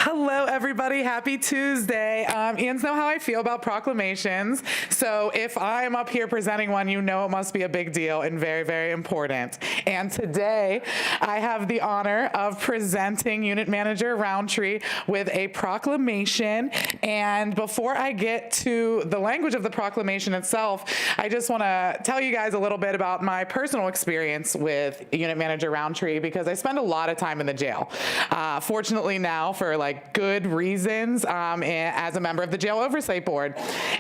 Hello, everybody. Happy Tuesday. Ian's know how I feel about proclamations. So if I'm up here presenting one, you know it must be a big deal and very, very important. And today, I have the honor of presenting Unit Manager Roundtree with a proclamation. And before I get to the language of the proclamation itself, I just want to tell you guys a little bit about my personal experience with Unit Manager Roundtree, because I spend a lot of time in the jail. Fortunately now, for good reasons, as a member of the Jail Oversight Board.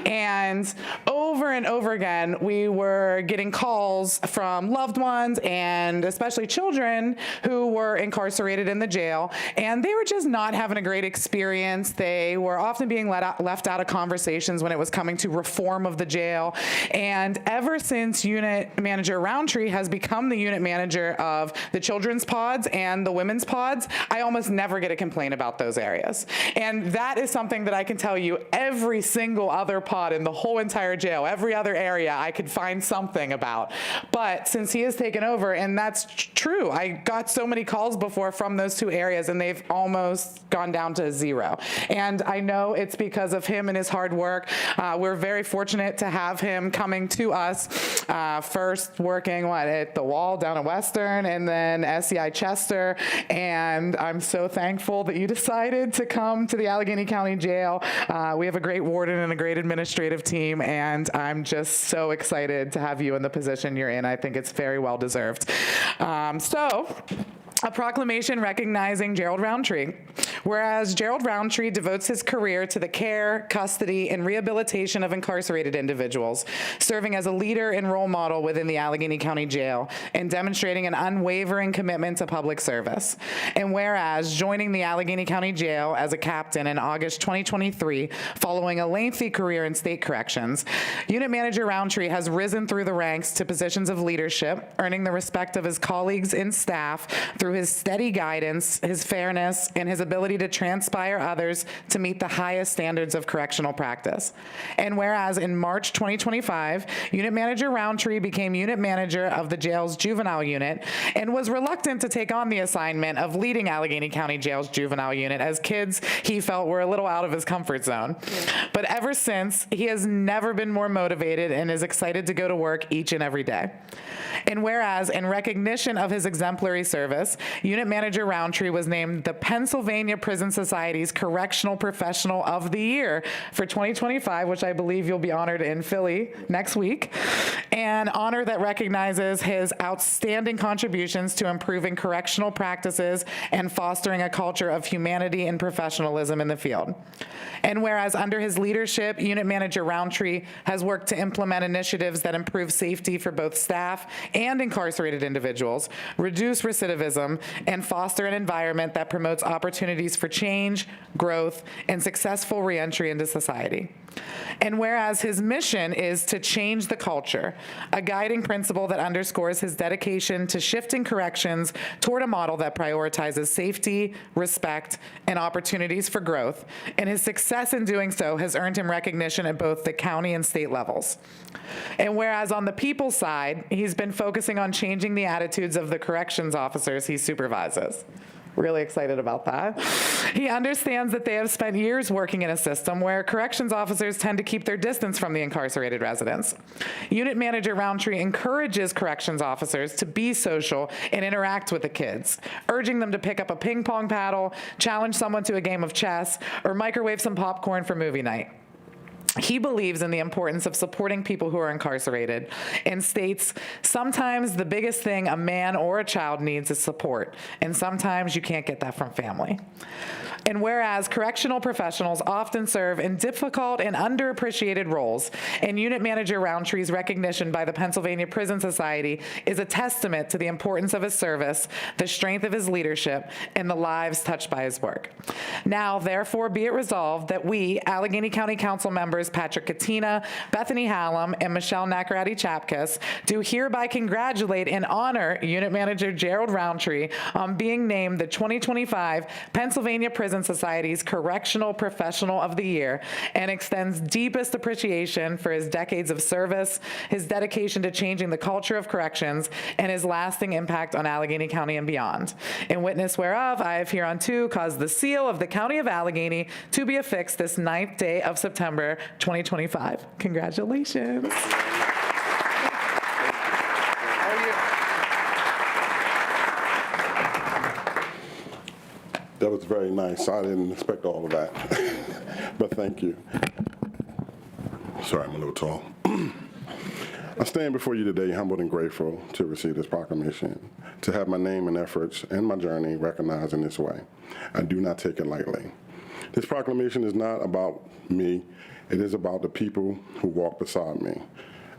And over again, we were getting calls from loved ones and especially children who were incarcerated in the jail, and they were just not having a great experience. They were often being left out of conversations when it was coming to reform of the jail. And ever since Unit Manager Roundtree has become the unit manager of the children's pods and the women's pods, I almost never get a complaint about those areas. And that is something that I can tell you every single other pod in the whole entire jail, every other area I could find something about. But since he has taken over, and that's true, I got so many calls before from those two areas and they've almost gone down to zero. And I know it's because of him and his hard work. We're very fortunate to have him coming to us, first working at the Wall down at Western and then SEI Chester. And I'm so thankful that you decided to come to the Allegheny County Jail. We have a great warden and a great administrative team, and I'm just so excited to have you in the position you're in. I think it's very well deserved. So A proclamation recognizing Gerald Roundtree. Whereas Gerald Roundtree devotes his career to the care, custody, and rehabilitation of incarcerated individuals, serving as a leader and role model within the Allegheny County Jail and demonstrating an unwavering commitment to public service. And whereas joining the Allegheny County Jail as a captain in August 2023, following a lengthy career in state corrections, Unit Manager Roundtree has risen through the ranks to positions of leadership, earning the respect of his colleagues and staff through his steady guidance, his fairness, and his ability to transpire others to meet the highest standards of correctional practice. And whereas in March 2025, Unit Manager Roundtree became Unit Manager of the jail's juvenile unit and was reluctant to take on the assignment of leading Allegheny County Jail's juvenile unit, as kids he felt were a little out of his comfort zone. But ever since, he has never been more motivated and is excited to go to work each and every day. And whereas in recognition of his exemplary service, Unit Manager Roundtree was named the Pennsylvania Prison Society's Correctional Professional of the Year for 2025, which I believe you'll be honored in Philly next week, an honor that recognizes his outstanding contributions to improving correctional practices and fostering a culture of humanity and professionalism in the field. And whereas under his leadership, Unit Manager Roundtree has worked to implement initiatives that improve safety for both staff and incarcerated individuals, reduce recidivism, and foster an environment that promotes opportunities for change, growth, and successful reentry into society. And whereas his mission is to change the culture, a guiding principle that underscores his dedication to shifting corrections toward a model that prioritizes safety, respect, and opportunities for growth, and his success in doing so has earned him recognition at both the county and state levels. And whereas on the people side, he's been focusing on changing the attitudes of the corrections officers he supervises. Really excited about that. He understands that they have spent years working in a system where corrections officers tend to keep their distance from the incarcerated residents. Unit Manager Roundtree encourages corrections officers to be social and interact with the kids, urging them to pick up a ping pong paddle, challenge someone to a game of chess, or microwave some popcorn for movie night. He believes in the importance of supporting people who are incarcerated and states, sometimes the biggest thing a man or a child needs is support, and sometimes you can't get that from family. And whereas correctional professionals often serve in difficult and underappreciated roles, and Unit Manager Roundtree's recognition by the Pennsylvania Prison Society is a testament to the importance of his service, the strength of his leadership, and the lives touched by his work. Now, therefore, be it resolved that we, Allegheny County Council members Patrick Katina, Bethany Hallam, and Michelle Nakaradi-Chapkus, do hereby congratulate and honor Unit Manager Gerald Roundtree on being named the 2025 Pennsylvania Prison Society's Correctional Professional of the Year, and extends deepest appreciation for his decades of service, his dedication to changing the culture of corrections, and his lasting impact on Allegheny County and beyond. In witness whereof, I have hereunto caused the seal of the County of Allegheny to be affixed this 9th day of September 2025. Congratulations. That was very nice. I didn't expect all of that, but thank you. Sorry, I'm a little tall. I stand before you today humbled and grateful to receive this proclamation, to have my name and efforts and my journey recognized in this way. I do not take it lightly. This proclamation is not about me. It is about the people who walk beside me.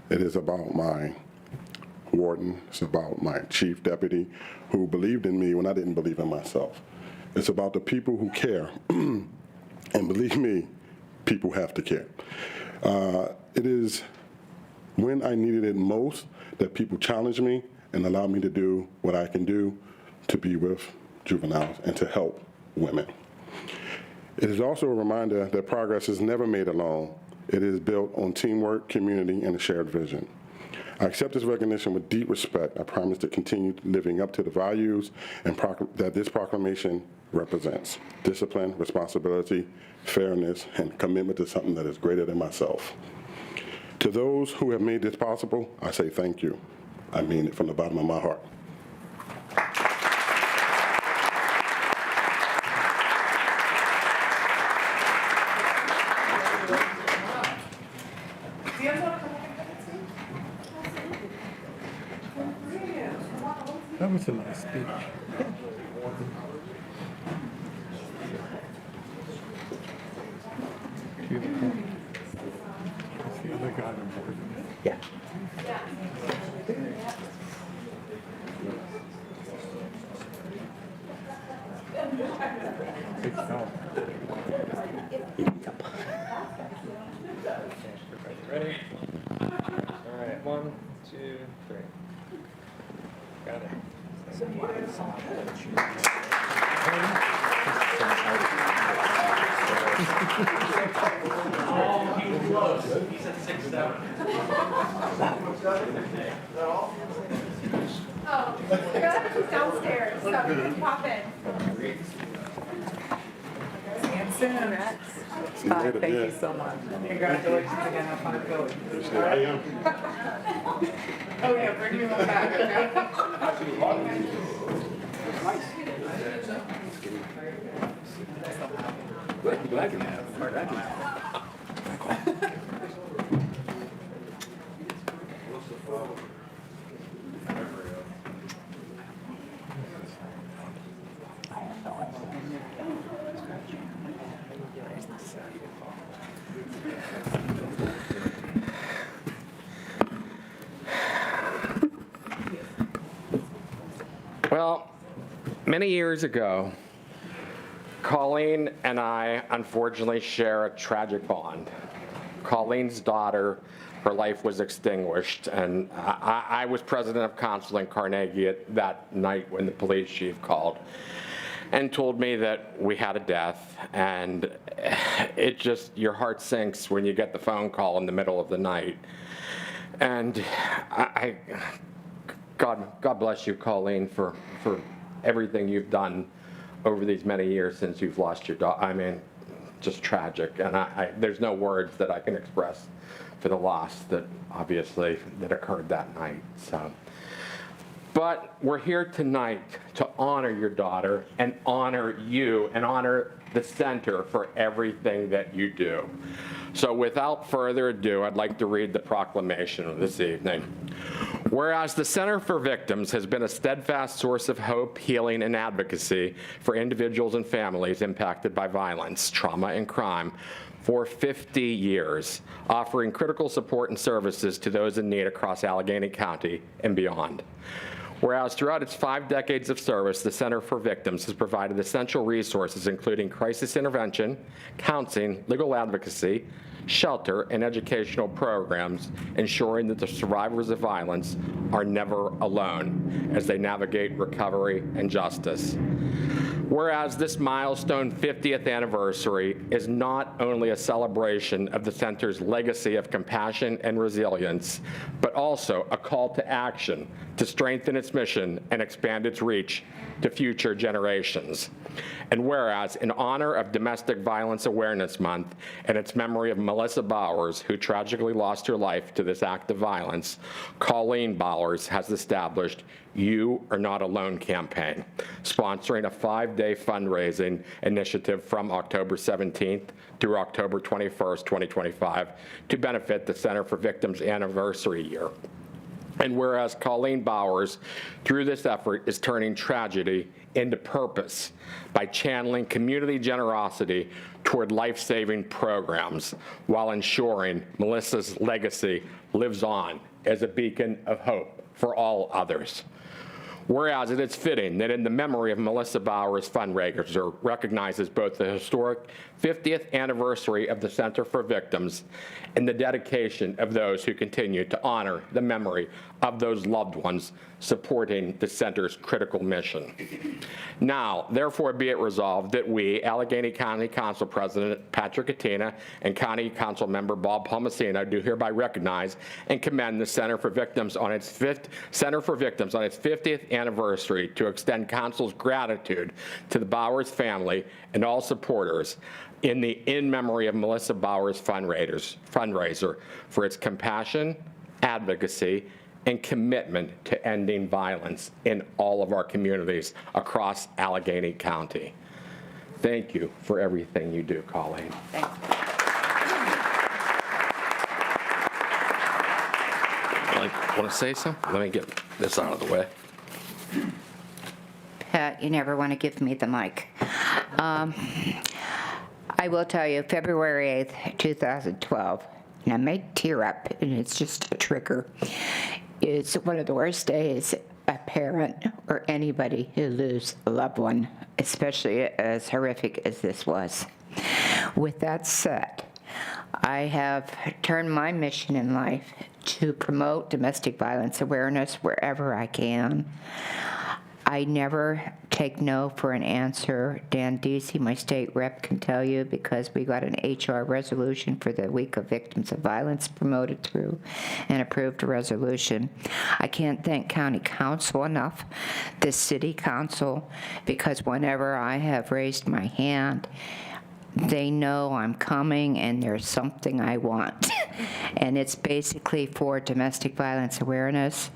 It is about my warden. It's about my chief deputy who believed in me when I didn't believe in myself. It's about the people who care. And believe me, people have to care. It is when I needed it most that people challenged me and allowed me to do what I can do to be with juveniles and to help women. It is also a reminder that progress is never made alone. It is built on teamwork, community, and a shared vision. I accept this recognition with deep respect. I promise to continue living up to the values and that this proclamation represents: discipline, responsibility, fairness, and commitment to something that is greater than myself. To those who have made this possible, I say thank you. I mean it from the bottom of my heart. That was a nice speech. beautiful. That's the other guy on board. Yeah. Big fella. Ready? All right, 1, 2, 3. Got it. He's at 6'7". Oh, she's downstairs, so you can pop in. And soon. Scott, thank you so much. Congratulations again on fun ability. Oh, yeah, bring me one back, okay? Glad you have. Well, many years ago, Colleen and I unfortunately share a tragic bond. Colleen's daughter, her life was extinguished, and I was president of council in Carnegie at that night when the police chief called and told me that we had a death, and it just, your heart sinks when you get the phone call in the middle of the night. And God bless you, Colleen, for everything you've done over these many years since you've lost your daughter. I mean, just tragic, and there's no words that I can express for the loss that obviously that occurred that night. So, but we're here tonight to honor your daughter and honor you and honor the center for everything that you do. So without further ado, I'd like to read the proclamation of this evening. Whereas the Center for Victims has been a steadfast source of hope, healing, and advocacy for individuals and families impacted by violence, trauma, and crime for 50 years, offering critical support and services to those in need across Allegheny County and beyond. Whereas throughout its 5 decades of service, the Center for Victims has provided essential resources including crisis intervention, counseling, legal advocacy, shelter, and educational programs, ensuring that the survivors of violence are never alone as they navigate recovery and justice. Whereas this milestone 50th anniversary is not only a celebration of the center's legacy of compassion and resilience, but also a call to action to strengthen its mission and expand its reach to future generations. And whereas in honor of Domestic Violence Awareness Month and its memory of Melissa Bowers, who tragically lost her life to this act of violence, Colleen Bowers has established You Are Not Alone campaign, sponsoring a 5-day fundraising initiative from October 17th through October 21st, 2025, to benefit the Center for Victims anniversary year. And whereas Colleen Bowers, through this effort, is turning tragedy into purpose by channeling community generosity toward life-saving programs while ensuring Melissa's legacy lives on as a beacon of hope for all others. Whereas it is fitting that in the memory of Melissa Bowers fundraiser recognizes both the historic 50th anniversary of the Center for Victims and the dedication of those who continue to honor the memory of those loved ones supporting the center's critical mission. Now, therefore be it resolved that we, Allegheny County Council President Patrick Katina and County Council Member Bob Palmasino, do hereby recognize and commend the Center for Victims on its 50th anniversary to extend Council's gratitude to the Bowers family and all supporters in the In Memory of Melissa Bowers fundraiser for its compassion, advocacy, and commitment to ending violence in all of our communities across Allegheny County. Thank you for everything you do, Colleen. Want to say something? Let me get this out of the way. Pat, you never want to give me the mic. I will tell you, February 8th, 2012, and I may tear up, and it's just a trigger. It's one of the worst days a parent or anybody who loses a loved one, especially as horrific as this was. With that said, I have turned my mission in life to promote domestic violence awareness wherever I can. I never take no for an answer. Dan Deasy, my state rep, can tell you, because we got an HR resolution for the Week of Victims of Violence promoted through and approved a resolution. I can't thank County Council enough, the City Council, because whenever I have raised my hand, they know I'm coming and there's something I want. And it's basically for domestic violence awareness.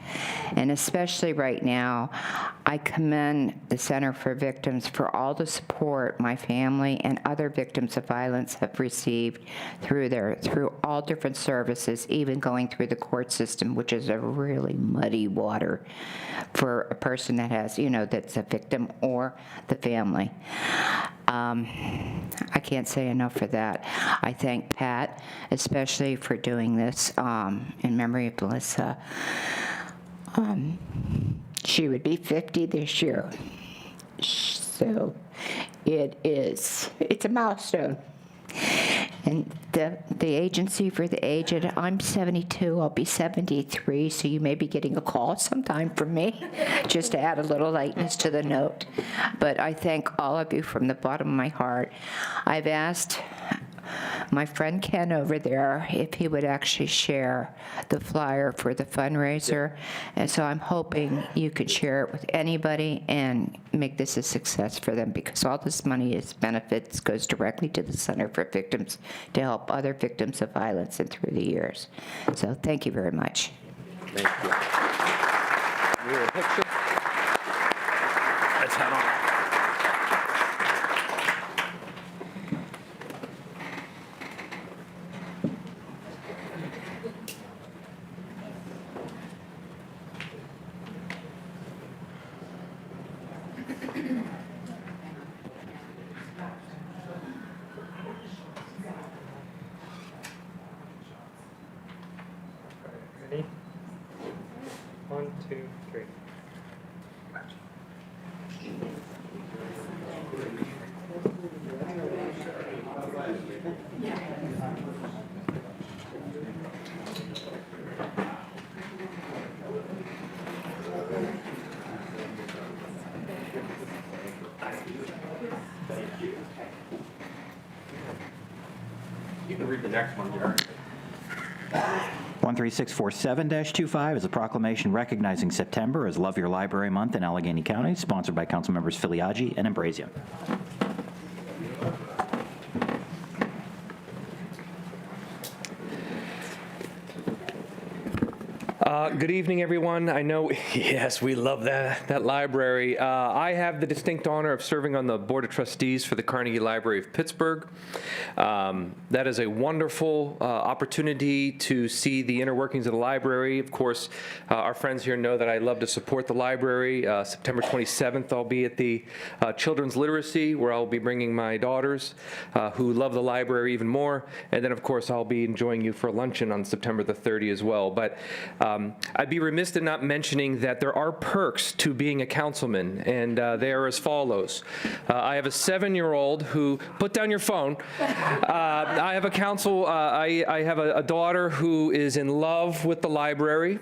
And especially right now, I commend the Center for Victims for all the support my family and other victims of violence have received through all different services, even going through the court system, which is a really muddy water for a person that has, that's a victim or the family. I can't say enough for that. I thank Pat, especially for doing this in memory of Melissa. She would be 50 this year. So it's a milestone. And the Agency for the Aged, I'm 72, I'll be 73, so you may be getting a call sometime from me, just to add a little lightness to the note. But I thank all of you from the bottom of my heart. I've asked my friend Ken over there if he would actually share the flyer for the fundraiser. And so I'm hoping you could share it with anybody and make this a success for them, because all this money is benefits goes directly to the Center for Victims to help other victims of violence and through the years. So thank you very much. Thank you. Let's head on. Ready? 1, 2, 3. You can read the next one, Jared. 13647-25 is a proclamation recognizing September as Love Your Library Month in Allegheny County, sponsored by Councilmembers Filiaggi and Ambrazio. Good evening, everyone. I know, yes, we love that library. I have the distinct honor of serving on the Board of Trustees for the Carnegie Library of Pittsburgh. That is a wonderful opportunity to see the inner workings of the library. Of course, our friends here know that I love to support the library. September 27th, I'll be at the Children's Literacy, where I'll be bringing my daughters who love the library even more. And then, of course, I'll be enjoying you for luncheon on September the 30th as well. But I'd be remiss in not mentioning that there are perks to being a councilman, and they are as follows. I have a 7-year-old who, put down your phone. I have I have a daughter who is in love with the library.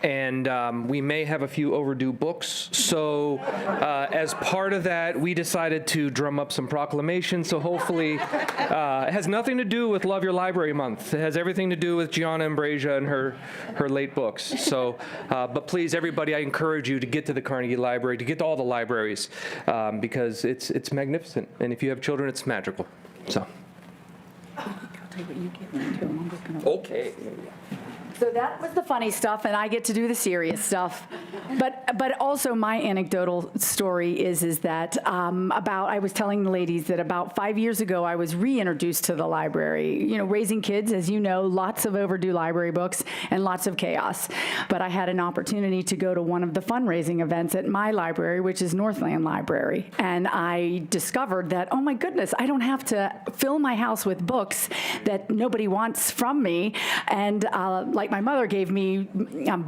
And we may have a few overdue books. So as part of that, we decided to drum up some proclamations. So hopefully, it has nothing to do with Love Your Library Month. It has everything to do with Gianna Ambrazio and her late books. So, but please, everybody, I encourage you to get to the Carnegie Library, to get to all the libraries, because it's magnificent. And if you have children, it's magical. So. I'll tell you what you give me too. I'm just gonna. Okay. So that was the funny stuff, and I get to do the serious stuff. But also my anecdotal story is that I was telling the ladies that about 5 years ago I was reintroduced to the library. You know, raising kids, as you know, lots of overdue library books and lots of chaos. But I had an opportunity to go to one of the fundraising events at my library, which is Northland Library, and I discovered that, oh my goodness, I don't have to fill my house with books that nobody wants from me. And like my mother gave me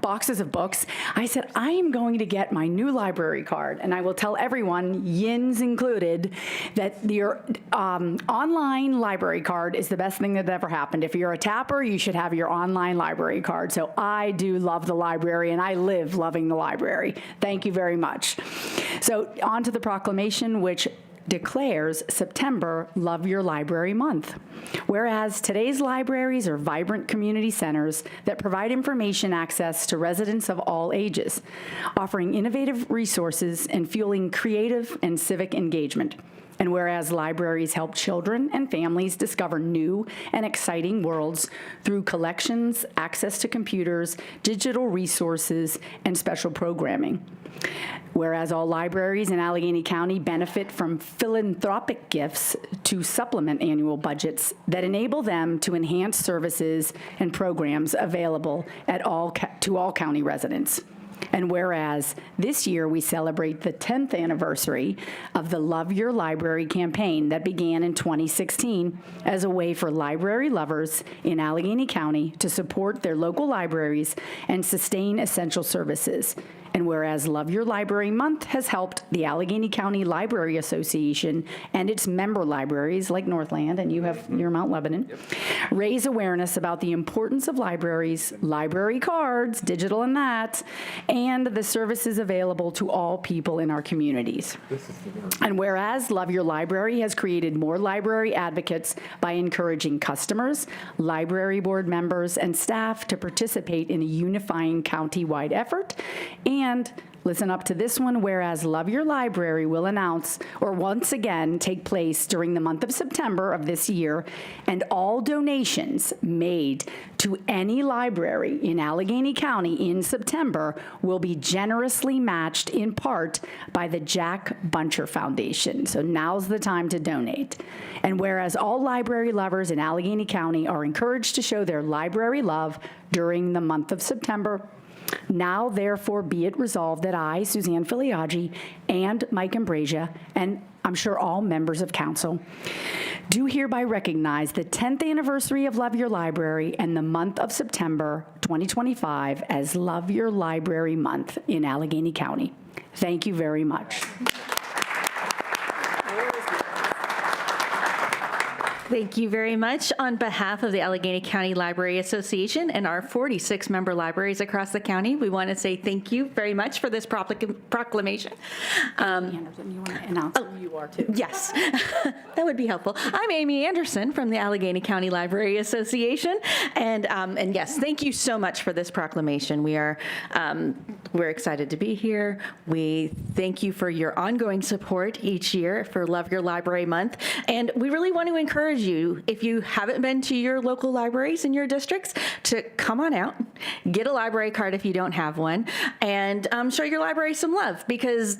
boxes of books, I said, I am going to get my new library card. And I will tell everyone, yins included, that your online library card is the best thing that ever happened. If you're a tapper, you should have your online library card. So I do love the library, and I live loving the library. Thank you very much. So on to the proclamation, which declares September Love Your Library Month. Whereas today's libraries are vibrant community centers that provide information access to residents of all ages, offering innovative resources and fueling creative and civic engagement. And whereas libraries help children and families discover new and exciting worlds through collections, access to computers, digital resources, and special programming. Whereas all libraries in Allegheny County benefit from philanthropic gifts to supplement annual budgets that enable them to enhance services and programs available to all county residents. And whereas this year we celebrate the 10th anniversary of the Love Your Library campaign that began in 2016 as a way for library lovers in Allegheny County to support their local libraries and sustain essential services. And whereas Love Your Library Month has helped the Allegheny County Library Association and its member libraries like Northland, and you have your Mount Lebanon, raise awareness about the importance of libraries, library cards, digital and that, and the services available to all people in our communities. And whereas Love Your Library has created more library advocates by encouraging customers, library board members, and staff to participate in a unifying county-wide effort, and listen up to this one, whereas Love Your Library will announce or once again take place during the month of September of this year, and all donations made to any library in Allegheny County in September will be generously matched in part by the Jack Buncher Foundation. So now's the time to donate. And whereas all library lovers in Allegheny County are encouraged to show their library love during the month of September, now, therefore, be it resolved that I, Suzanne Filiaggi, and Mike Ambrasia, and I'm sure all members of council, do hereby recognize the 10th anniversary of Love Your Library and the month of September 2025 as Love Your Library Month in Allegheny County. Thank you very much. Thank you very much. On behalf of the Allegheny County Library Association and our 46 member libraries across the county, we want to say thank you very much for this proclamation. Anderson, you want to announce who you are, too? Yes, that would be helpful. I'm Amy Anderson from the Allegheny County Library Association, and yes, thank you so much for this proclamation. We're excited to be here. We thank you for your ongoing support each year for Love Your Library Month, and we really want to encourage you, if you haven't been to your local libraries in your districts, to come on out, get a library card if you don't have one, and show your library some love, because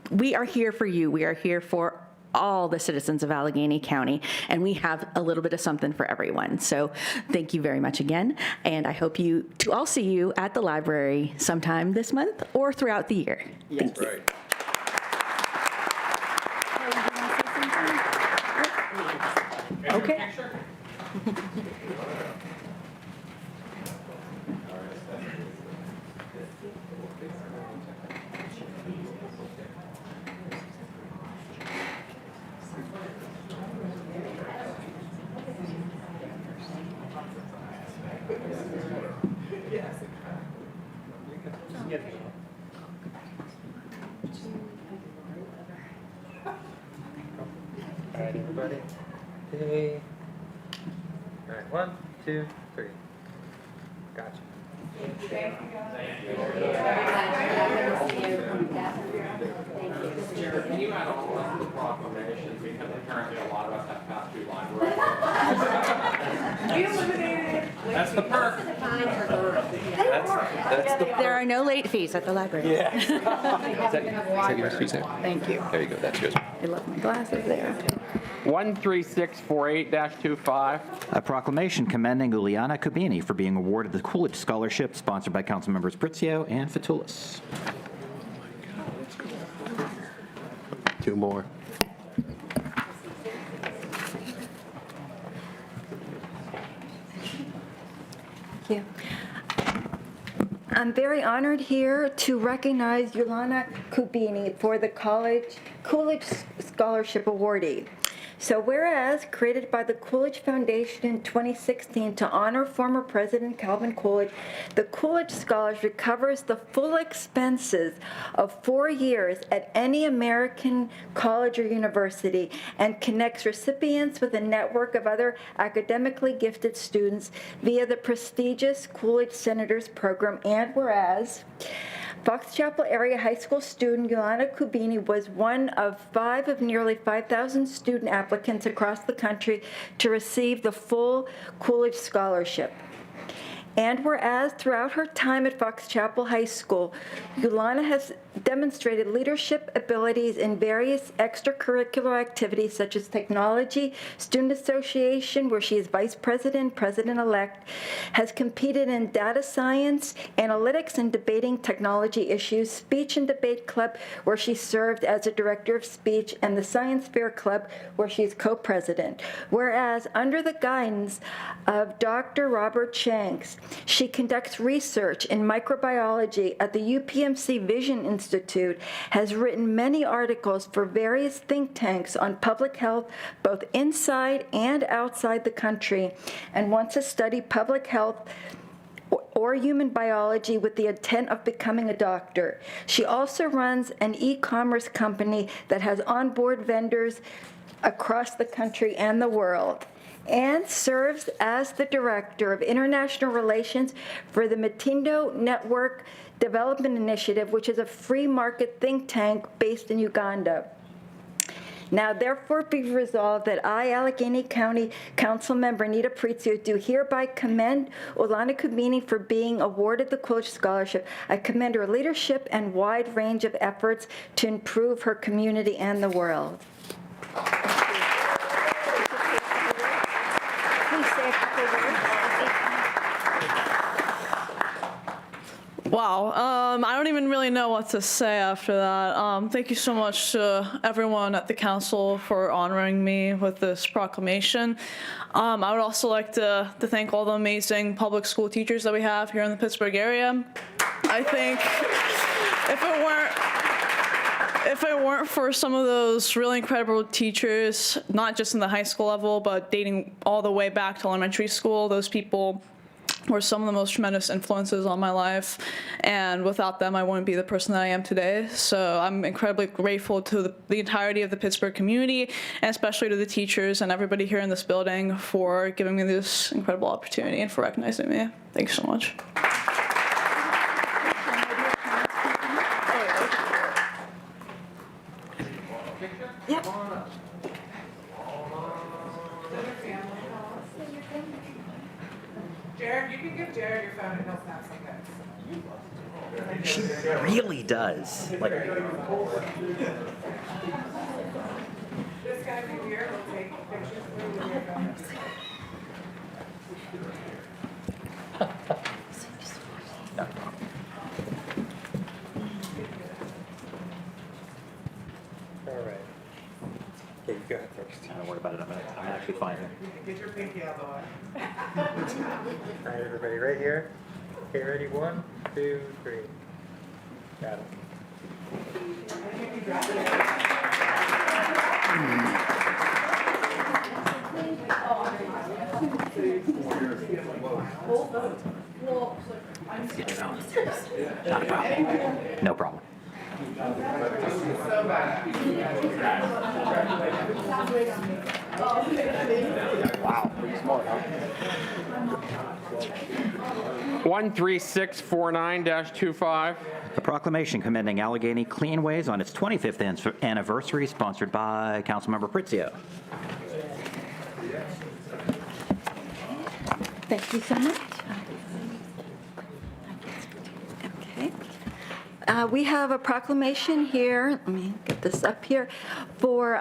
we are here for you. We are here for all the citizens of Allegheny County, and we have a little bit of something for everyone. So thank you very much again, and I hope to all see you at the library sometime this month or throughout the year. Yes. Thank you. Right. Okay. All right, everybody. Hey. All right, 1, 2, 3. Gotcha. Jared, can you add all of the proclamations, because apparently a lot of us have passed through libraries. We eliminated. That's the perk. There are no late fees at the library. Yeah. Is that yours, Suzanne? Thank you. There you go, that's yours. I love my glasses there. 13648-25. A proclamation commending Uliana Kubini for being awarded the Coolidge Scholarship, sponsored by Councilmembers Pritzio and Fatulis. Two more. Thank you. I'm very honored here to recognize Uliana Kubini for the Coolidge Scholarship awardee. So whereas created by the Coolidge Foundation in 2016 to honor former President Calvin Coolidge, the Coolidge Scholarship covers the full expenses of 4 years at any American college or university and connects recipients with a network of other academically gifted students via the prestigious Coolidge Senators Program. And whereas Fox Chapel area high school student Uliana Kubini was one of 5 of nearly 5,000 student applicants across the country to receive the full Coolidge Scholarship. And whereas throughout her time at Fox Chapel High School, Uliana has demonstrated leadership abilities in various extracurricular activities such as technology, student association, where she is vice president, president-elect, has competed in data science, analytics, and debating technology issues, speech and debate club, where she served as a director of speech, and the science fair club, where she is co-president. Whereas under the guidance of Dr. Robert Shanks, she conducts research in microbiology at the UPMC Vision Institute, has written many articles for various think tanks on public health, both inside and outside the country, and wants to study public health or human biology with the intent of becoming a doctor. She also runs an e-commerce company that has onboard vendors across the country and the world, and serves as the Director of International Relations for the Mitindo Network Development Initiative, which is a free market think tank based in Uganda. Now, therefore, be resolved that I, Allegheny County Council Member Anita Pritzio, do hereby commend Uliana Kubini for being awarded the Coolidge Scholarship. I commend her leadership and wide range of efforts to improve her community and the world. Wow, I don't even really know what to say after that. Thank you so much to everyone at the council for honoring me with this proclamation. I would also like to thank all the amazing public school teachers that we have here in the Pittsburgh area. I think if it weren't for some of those really incredible teachers, not just in the high school level, but dating all the way back to elementary school, those people were some of the most tremendous influences on my life, and without them, I wouldn't be the person that I am today. So I'm incredibly grateful to the entirety of the Pittsburgh community, and especially to the teachers and everybody here in this building for giving me this incredible opportunity and for recognizing me. Thanks so much. Yep. Jared, you can give Jared your phone and he'll snap some pics. She really does. Like, This guy from here will take pictures for you with your phone. All right. Okay, you go ahead first. Don't worry about it. I'm actually fine. Get your pinky out of the way. All right, everybody, right here. Okay, ready? 1, 2, 3. Got it. Get your phone. Not a problem. No problem. Wow, pretty smart, huh? 13649-25. A proclamation commending Allegheny Cleanways on its 25th anniversary, sponsored by Councilmember Pritzio. Thank you so much. We have a proclamation here, let me get this up here, for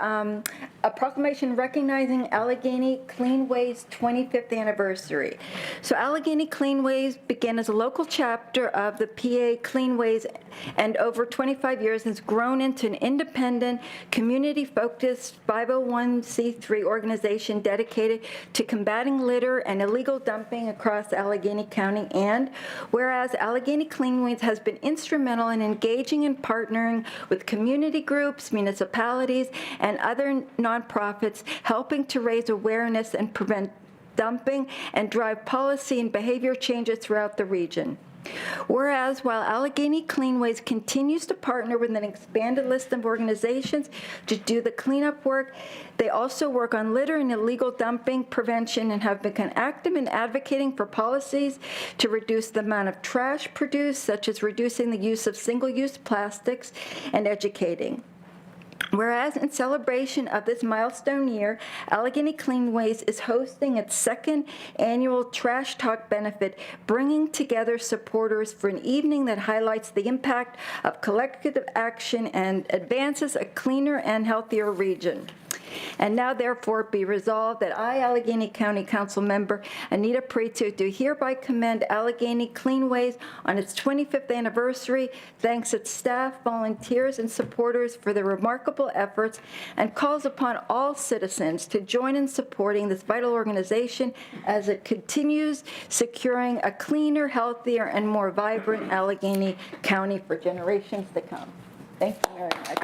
a proclamation recognizing Allegheny Cleanways 25th anniversary. So Allegheny Cleanways began as a local chapter of the PA Cleanways, and over 25 years has grown into an independent, community-focused 501c3 organization dedicated to combating litter and illegal dumping across Allegheny County. And whereas Allegheny Cleanways has been instrumental in engaging and partnering with community groups, municipalities, and other nonprofits, helping to raise awareness and prevent dumping and drive policy and behavior changes throughout the region. Whereas, while Allegheny Cleanways continues to partner with an expanded list of organizations to do the cleanup work, they also work on litter and illegal dumping prevention and have become active in advocating for policies to reduce the amount of trash produced, such as reducing the use of single-use plastics and educating. Whereas in celebration of this milestone year, Allegheny Cleanways is hosting its second annual Trash Talk benefit, bringing together supporters for an evening that highlights the impact of collective action and advances a cleaner and healthier region. And now, therefore, be resolved that I, Allegheny County Council Member Anita Preto, do hereby commend Allegheny Cleanways on its 25th anniversary, thanks its staff, volunteers, and supporters for their remarkable efforts, and calls upon all citizens to join in supporting this vital organization as it continues securing a cleaner, healthier, and more vibrant Allegheny County for generations to come. Thank you very much.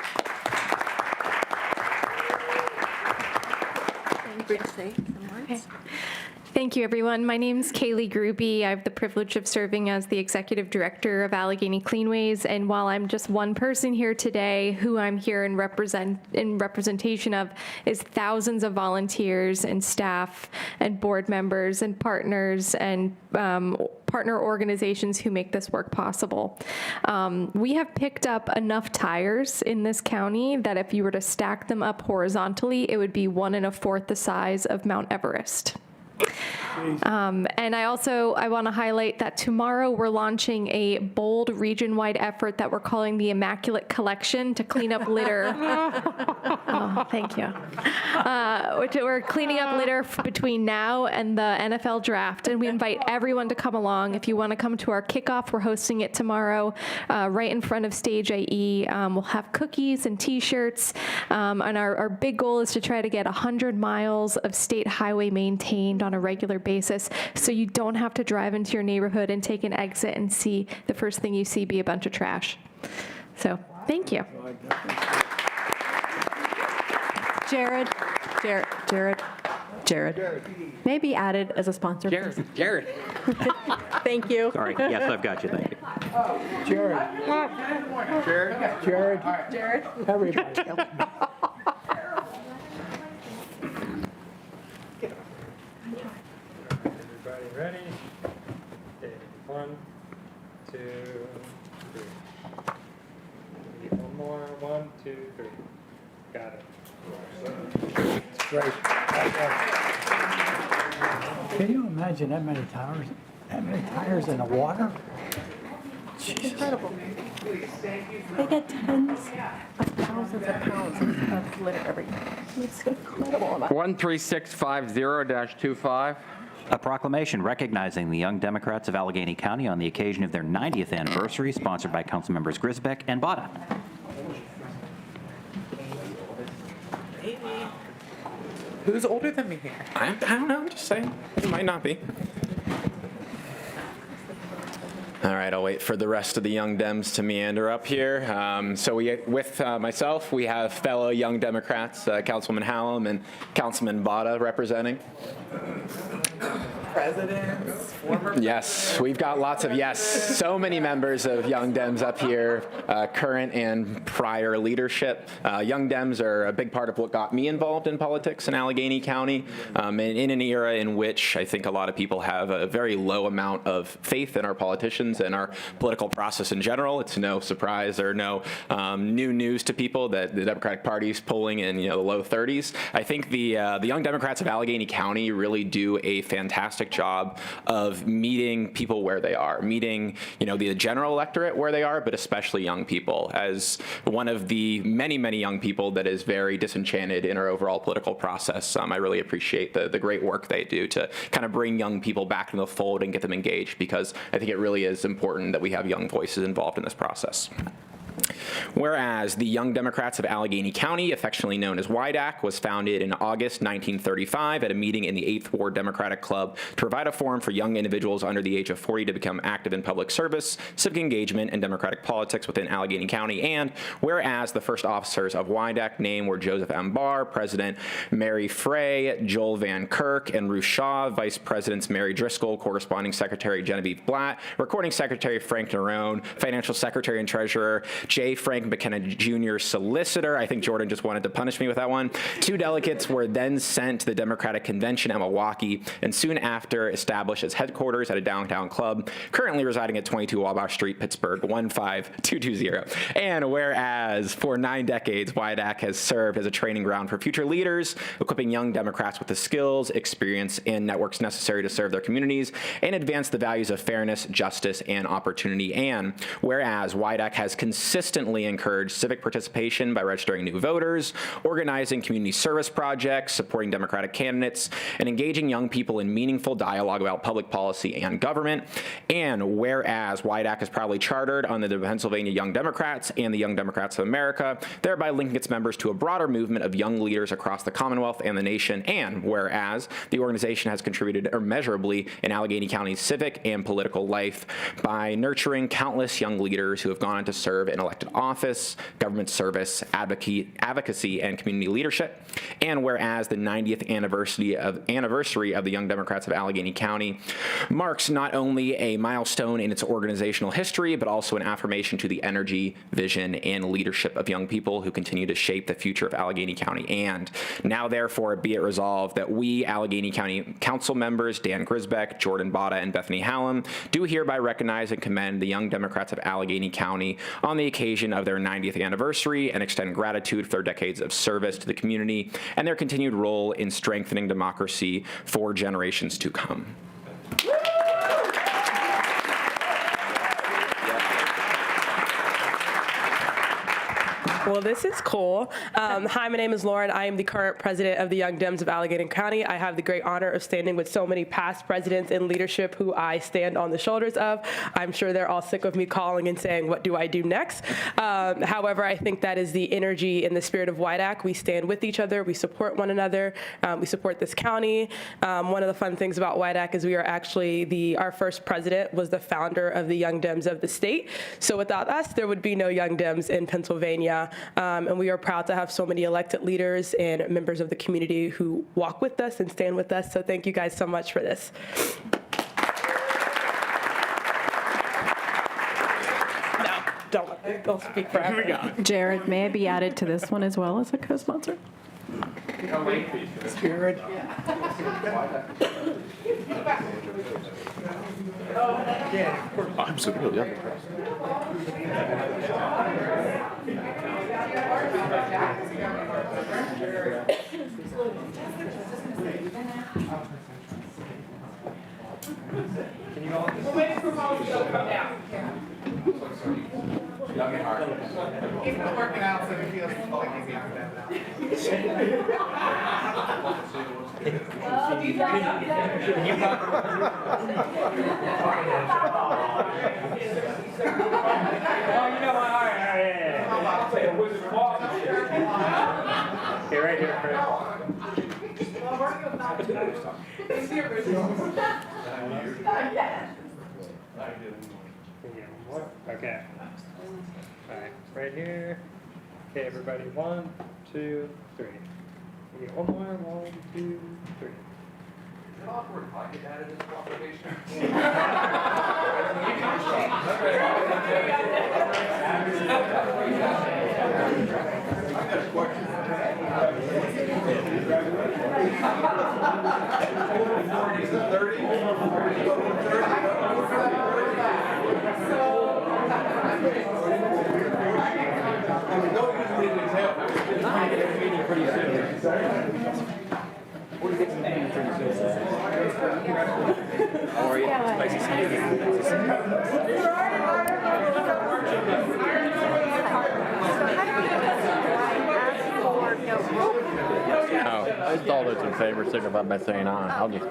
Thank you, everyone. My name's Kaylee Gruby. I have the privilege of serving as the Executive Director of Allegheny Cleanways, and while I'm just one person here today, who I'm here in representation of is thousands of volunteers and staff and board members and partners and partner organizations who make this work possible. We have picked up enough tires in this county that if you were to stack them up horizontally, it would be 1 1/4 the size of Mount Everest. And I want to highlight that tomorrow we're launching a bold region-wide effort that we're calling the Immaculate Collection to clean up litter. Oh, thank you. We're cleaning up litter between now and the NFL draft, and we invite everyone to come along. If you want to come to our kickoff, we're hosting it tomorrow right in front of Stage IE. We'll have cookies and T-shirts, and our big goal is to try to get 100 miles of state highway maintained on a regular basis, so you don't have to drive into your neighborhood and take an exit and see the first thing you see be a bunch of trash. So, thank you. Jared. Maybe added as a sponsor. Jared. Thank you. Sorry. Yes, I've got you. Thank you. Jared. Everybody. Everybody ready? Okay, 1, 2, 3. One more. 1, 2, 3. Got it. Right. Can you imagine that many tires in the water? Incredible. They get tens of thousands of pounds of litter every day. It's incredible amount. 13650-25. A proclamation recognizing the Young Democrats of Allegheny County on the occasion of their 90th anniversary, sponsored by Council Members Grisbeck and Botta. Who's older than me here? I don't know, I'm just saying. It might not be. All right, I'll wait for the rest of the Young Dems to meander up here. With myself, we have fellow Young Democrats, Councilwoman Hallam and Councilman Botta representing. Presidents, former Yes, we've got lots of so many members of Young Dems up here, current and prior leadership. Young Dems are a big part of what got me involved in politics in Allegheny County, and in an era in which I think a lot of people have a very low amount of faith in our politicians and our political process in general. It's no surprise or no new news to people that the Democratic Party is polling in the low 30s. I think the Young Democrats of Allegheny County really do a fantastic fantastic job of meeting people where they are, meeting, the general electorate where they are, but especially young people. As one of the many, many young people that is very disenchanted in our overall political process, I really appreciate the great work they do to kind of bring young people back into the fold and get them engaged, because I think it really is important that we have young voices involved in this process. Whereas the Young Democrats of Allegheny County, affectionately known as YDAC, was founded in August 1935 at a meeting in the 8th Ward Democratic Club to provide a forum for young individuals under the age of 40 to become active in public service, civic engagement, and democratic politics within Allegheny County. And whereas the first officers of YDAC name were Joseph M. Barr, President Mary Frey, Joel Van Kirk, and Ruth Shaw, Vice Presidents Mary Driscoll, Corresponding Secretary Genevieve Blatt, Recording Secretary Frank Nerone, Financial Secretary and Treasurer J. Frank McKenna Jr., Solicitor. I think Jordan just wanted to punish me with that one. 2 delegates were then sent to the Democratic Convention at Milwaukee, and soon after established its headquarters at a downtown club, currently residing at 22 Wabash Street, Pittsburgh, 15220. And whereas for 9 decades, YDAC has served as a training ground for future leaders, equipping young Democrats with the skills, experience, and networks necessary to serve their communities and advance the values of fairness, justice, and opportunity. And whereas YDAC has consistently encouraged civic participation by registering new voters, organizing community service projects, supporting Democratic candidates, and engaging young people in meaningful dialogue about public policy and government. And whereas YDAC is proudly chartered on the Pennsylvania Young Democrats and the Young Democrats of America, thereby linking its members to a broader movement of young leaders across the Commonwealth and the nation. And whereas the organization has contributed immeasurably in Allegheny County's civic and political life by nurturing countless young leaders who have gone on to serve in elected office, government service, advocacy, and community leadership. And whereas the 90th anniversary of the Young Democrats of Allegheny County marks not only a milestone in its organizational history, but also an affirmation to the energy, vision, and leadership of young people who continue to shape the future of Allegheny County. And now, therefore, be it resolved that we, Allegheny County Council members Dan Grisbeck, Jordan Botta, and Bethany Hallam, do hereby recognize and commend the Young Democrats of Allegheny County on the occasion of their 90th anniversary and extend gratitude for their decades of service to the community and their continued role in strengthening democracy for generations to come. Well, this is cool. Hi, my name is Lauren. I am the current president of the Young Dems of Allegheny County. I have the great honor of standing with so many past presidents in leadership who I stand on the shoulders of. I'm sure they're all sick of me calling and saying, what do I do next? However, I think that is the energy and the spirit of YDAC. We stand with each other. We support one another. We support this county. One of the fun things about YDAC is we are actually our first president was the founder of the Young Dems of the state. So without us, there would be no Young Dems in Pennsylvania. And we are proud to have so many elected leaders and members of the community who walk with us and stand with us. So thank you guys so much for this. Don't speak forever. Here we go. Jared, may I be added to this one as well as a co-sponsor? Jared. Absolutely. Can you all just wait for Molly to come down. Young and hard. He's not working out, so he feels like he's young now. Okay, right here, Chris. Okay. All right, right here. Okay, everybody. 1, 2, 3. We get one more. 1, 2, 3. Awkward if I get added to this proclamation. How are you? Nice to see you. All those in favor signify by saying aye. I'll just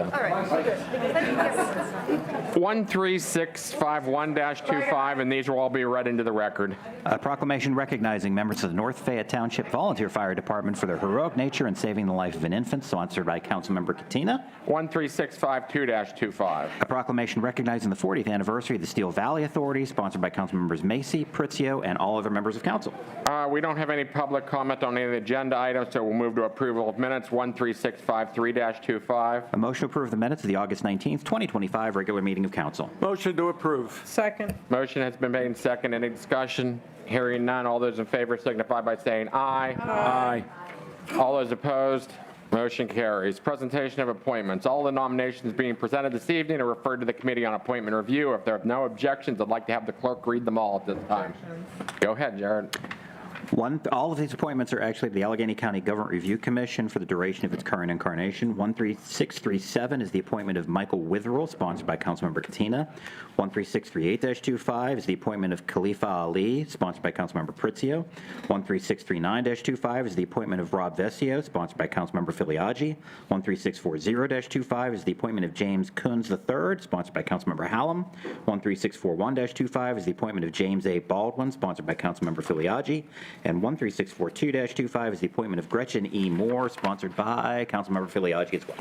13651-25, and these will all be read into the record. A proclamation recognizing members of the North Fayette Township Volunteer Fire Department for their heroic nature in saving the life of an infant, sponsored by Councilmember Katina. 13652-25. A proclamation recognizing the 40th anniversary of the Steel Valley Authority, sponsored by Councilmembers Macy, Pritzio, and all other members of council. We don't have any public comment on any of the agenda items, so we'll move to approval of minutes. 13653-25. A motion to approve the minutes of the August 19th, 2025 regular meeting of council. Motion to approve. Second. Motion has been made and second. Any discussion? Hearing none. All those in favor signify by saying aye. Aye. All those opposed? Motion carries. Presentation of appointments. All the nominations being presented this evening are referred to the Committee on Appointment Review. If there are no objections, I'd like to have the clerk read them all at this time. Go ahead, Jared. All of these appointments are actually to the Allegheny County Government Review Commission for the duration of its current incarnation. 13637 is the appointment of Michael Witherell, sponsored by Councilmember Katina. 13638-25 is the appointment of Khalifa Ali, sponsored by Councilmember Pritzio. 13639-25 is the appointment of Rob Vesio, sponsored by Councilmember Filiaggi. 13640-25 is the appointment of James Coons III, sponsored by Councilmember Hallam. 13641-25 is the appointment of James A. Baldwin, sponsored by Councilmember Filiaggi. And 13642-25 is the appointment of Gretchen E. Moore, sponsored by Councilmember Filiaggi as well.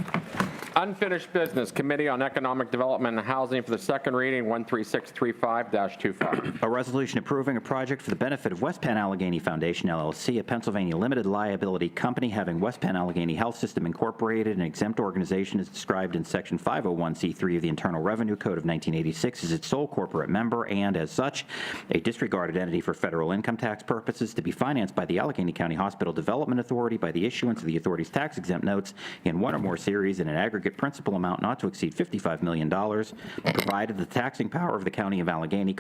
Unfinished business. Committee on Economic Development and Housing for the second reading. 13635-25. A resolution approving a project for the benefit of West Penn Allegheny Foundation, LLC, a Pennsylvania limited liability company having West Penn Allegheny Health System Incorporated, an exempt organization as described in Section 501c3 of the Internal Revenue Code of 1986 as its sole corporate member, and as such, a disregarded entity for federal income tax purposes, to be financed by the Allegheny County Hospital Development Authority by the issuance of the authority's tax-exempt notes in one or more series in an aggregate principal amount not to exceed $55 million, provided the taxing power of the County of Allegheny,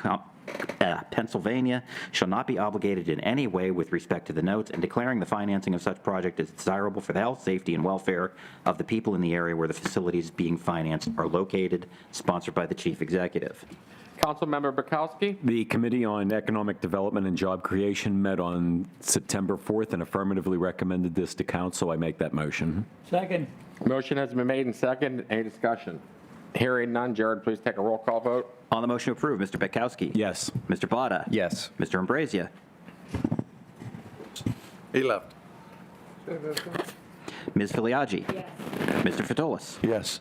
Pennsylvania, shall not be obligated in any way with respect to the notes, and declaring the financing of such project as desirable for the health, safety, and welfare of the people in the area where the facilities being financed are located, sponsored by the Chief Executive. Councilmember Bukowski. The Committee on Economic Development and Job Creation met on September 4th and affirmatively recommended this to council. I make that motion. Second. Motion has been made and second. Any discussion? Hearing none. Jared, please take a roll call vote. On the motion to approve, Mr. Petkowski. Yes. Mr. Plata. Yes. Mr. Ambrazia. He left. Ms. Filiaggi. Yes. Mr. Fatolis. Yes.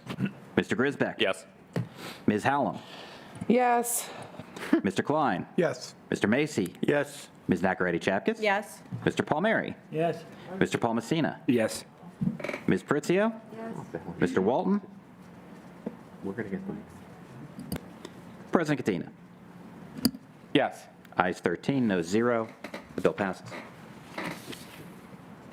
Mr. Grisbeck. Yes. Ms. Hallam. Yes. Mr. Klein. Yes. Mr. Macy. Yes. Ms. Nacarati-Chapkus. Yes. Mr. Palmieri. Yes. Mr. Palmasina. Yes. Ms. Pritzio. Mr. Walton. We're going to get them. President Katina. Yes. Ayes 13, no 0. The bill passes.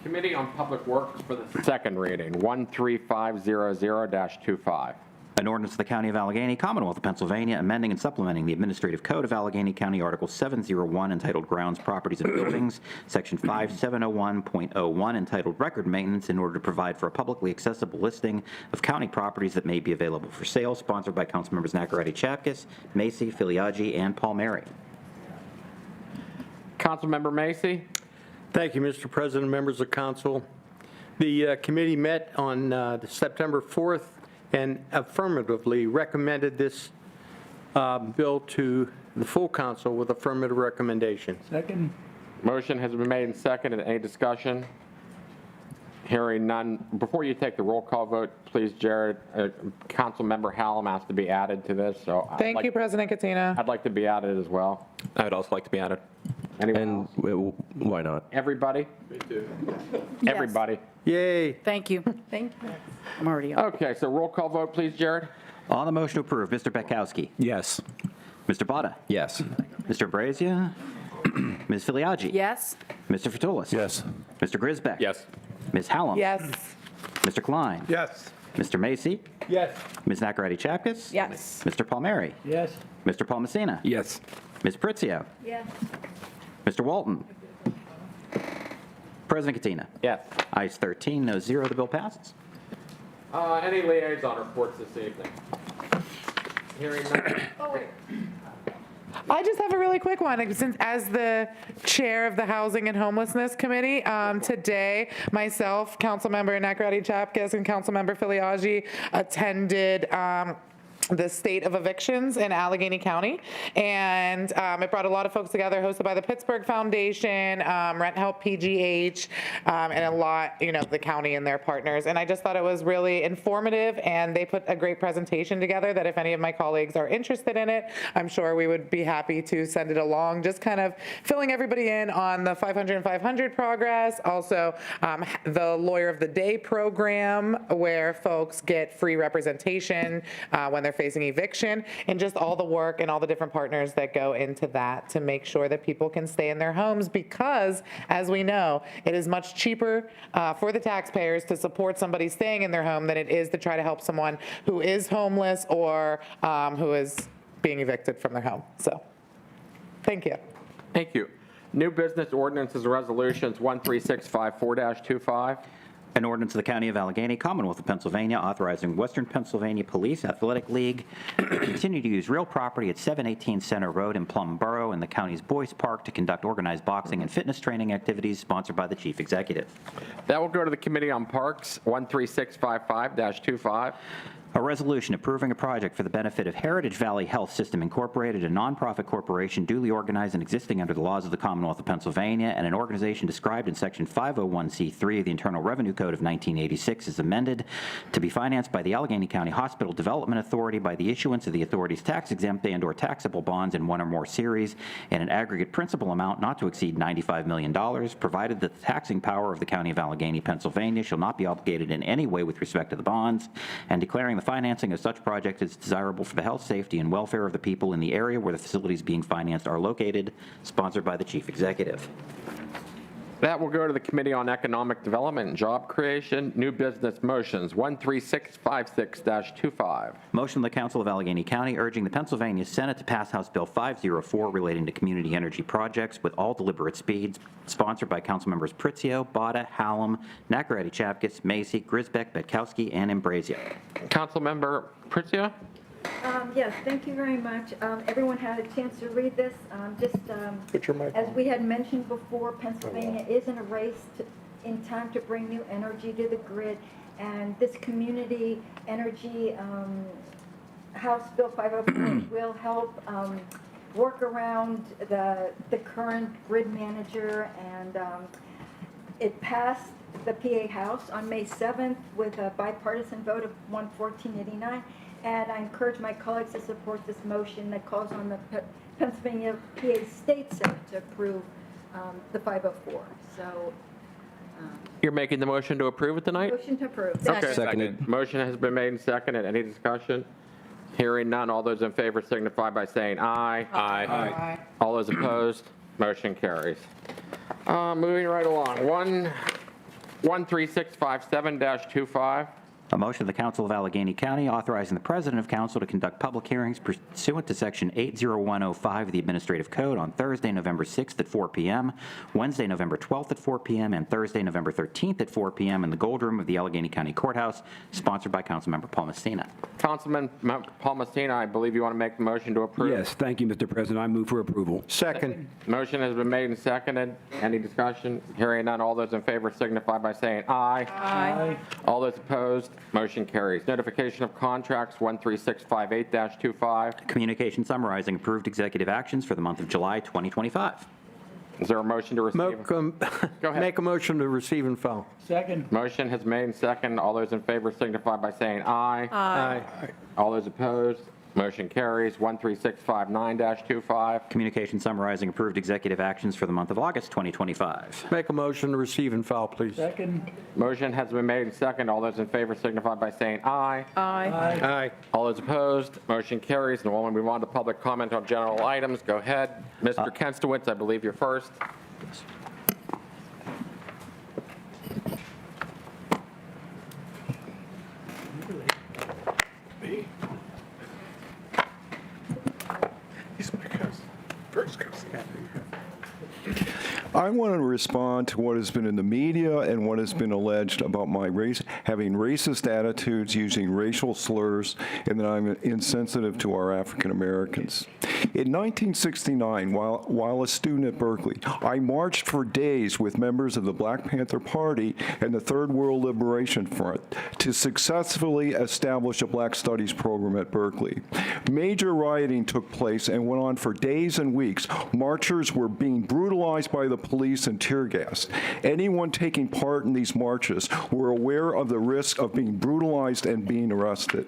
Committee on Public Works for the second reading. 13500-25. An ordinance of the County of Allegheny, Commonwealth of Pennsylvania, amending and supplementing the Administrative Code of Allegheny County, Article 701, entitled Grounds, Properties, and Buildings, Section 5701.01, entitled Record Maintenance, in order to provide for a publicly accessible listing of county properties that may be available for sale, sponsored by Councilmembers Nacarati-Chapkus, Macy, Filiaggi, and Palmieri. Councilmember Macy. Thank you, Mr. President, members of council. The committee met on September 4th and affirmatively recommended this bill to the full council with affirmative recommendation. Second. Motion has been made and seconded. Any discussion? Hearing none. Before you take the roll call vote, please, Jared, Councilmember Hallam has to be added to this. So Thank you, President Katina. I'd like to be added as well. I would also like to be added. Anyone else? Why not? Everybody? Me too. Everybody. Yay. Thank you. Thank you. I'm already on. Okay, so roll call vote, please, Jared. On the motion to approve, Mr. Petkowski. Yes. Mr. Plata. Yes. Mr. Ambrazia. Ms. Filiaggi. Yes. Mr. Fatolis. Yes. Mr. Grisbeck. Yes. Ms. Hallam. Yes. Mr. Klein. Yes. Mr. Macy. Yes. Ms. Nacarati-Chapkus. Yes. Mr. Palmieri. Yes. Mr. Palmasina. Yes. Ms. Pritzio. Yes. Mr. Walton. President Katina. Yes. Ayes 13, no 0. The bill passes. Any liaison reports this evening? Hearing none. I just have a really quick one. Since as the chair of the Housing and Homelessness Committee, today, myself, Councilmember Nakaradi Chapkas, and Councilmember Filiagi attended the state of evictions in Allegheny County. And it brought a lot of folks together, hosted by the Pittsburgh Foundation, Rent Help PGH, and a lot, the county and their partners. And I just thought it was really informative, and they put a great presentation together that if any of my colleagues are interested in it, I'm sure we would be happy to send it along, just kind of filling everybody in on the 500 and 500 progress. Also, the Lawyer of the Day program, where folks get free representation when they're facing eviction, and just all the work and all the different partners that go into that to make sure that people can stay in their homes, because, as we know, it is much cheaper for the taxpayers to support somebody staying in their home than it is to try to help someone who is homeless or who is being evicted from their home. So, thank you. Thank you. New business ordinances and resolutions 13654-25. An ordinance of the County of Allegheny, Commonwealth of Pennsylvania, authorizing Western Pennsylvania Police Athletic League to continue to use real property at 718 Center Road in Plum Borough in the county's Boyce Park to conduct organized boxing and fitness training activities, sponsored by the Chief Executive. That will go to the Committee on Parks, 13655-25. A resolution approving a project for the benefit of Heritage Valley Health System Incorporated, a nonprofit corporation duly organized and existing under the laws of the Commonwealth of Pennsylvania, and an organization described in Section 501c3 of the Internal Revenue Code of 1986 is amended to be financed by the Allegheny County Hospital Development Authority by the issuance of the authority's tax-exempt and/or taxable bonds in one or more series in an aggregate principal amount not to exceed $95 million, provided that the taxing power of the County of Allegheny, Pennsylvania shall not be obligated in any way with respect to the bonds, and declaring the financing of such project is desirable for the health, safety, and welfare of the people in the area where the facilities being financed are located, sponsored by the Chief Executive. That will go to the Committee on Economic Development and Job Creation. New business motions 13656-25. Motion of the Council of Allegheny County urging the Pennsylvania Senate to pass House Bill 504 relating to community energy projects with all deliberate speeds, sponsored by Councilmembers Pritzio, Botta, Hallam, Nakaradi Chapkus, Macy, Grisbeck, Betkowski, and Ambrazio. Councilmember Pritzio? Yes, thank you very much. Everyone had a chance to read this. As we had mentioned before, Pennsylvania is in a race in time to bring new energy to the grid, and this community energy House Bill 504 will help work around the current grid manager, and it passed the PA House on May 7th with a bipartisan vote of 114-89. And I encourage my colleagues to support this motion that calls on the Pennsylvania PA State Senate to approve the 504. So. You're making the motion to approve it tonight? Motion to approve. Okay. Seconded. Motion has been made and seconded. Any discussion? Hearing none. All those in favor signify by saying aye. Aye. All those opposed? Motion carries. Moving right along. 13657-25. A motion of the Council of Allegheny County authorizing the President of Council to conduct public hearings pursuant to Section 80105 of the Administrative Code on Thursday, November 6th at 4 p.m., Wednesday, November 12th at 4 p.m., and Thursday, November 13th at 4 p.m. in the Gold Room of the Allegheny County Courthouse, sponsored by Councilmember Paul Messina. Councilman Paul Messina, I believe you want to make the motion to approve? Yes, thank you, Mr. President. I move for approval. Second. Motion has been made and seconded. Any discussion? Hearing none. All those in favor signify by saying aye. Aye. All those opposed? Motion carries. Notification of contracts 13658-25. Communication summarizing approved executive actions for the month of July 2025. Is there a motion to receive? Go ahead. Make a motion to receive and file. Second. Motion has made and seconded. All those in favor signify by saying aye. Aye. All those opposed? Motion carries. 13659-25. Communication summarizing approved executive actions for the month of August 2025. Make a motion to receive and file, please. Second. Motion has been made and seconded. All those in favor signify by saying aye. Aye. Aye. All those opposed? Motion carries. And we'll move on to public comment on general items. Go ahead. Mr. Kenstowitz, I believe you're first. I want to respond to what has been in the media and what has been alleged about my race, having racist attitudes, using racial slurs, and that I'm insensitive to our African Americans. In 1969, while a student at Berkeley, I marched for days with members of the Black Panther Party and the Third World Liberation Front to successfully establish a Black Studies program at Berkeley. Major rioting took place and went on for days and weeks. Marchers were being brutalized by the police and tear gas. Anyone taking part in these marches were aware of the risk of being brutalized and being arrested.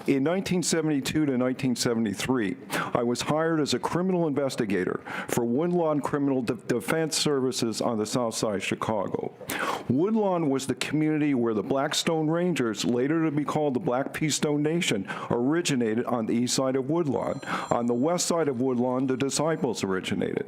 In 1972 to 1973, I was hired as a criminal investigator for Woodlawn Criminal Defense Services on the south side of Chicago. Woodlawn was the community where the Blackstone Rangers, later to be called the Black Peastone Nation, originated on the east side of Woodlawn. On the west side of Woodlawn, the Disciples originated.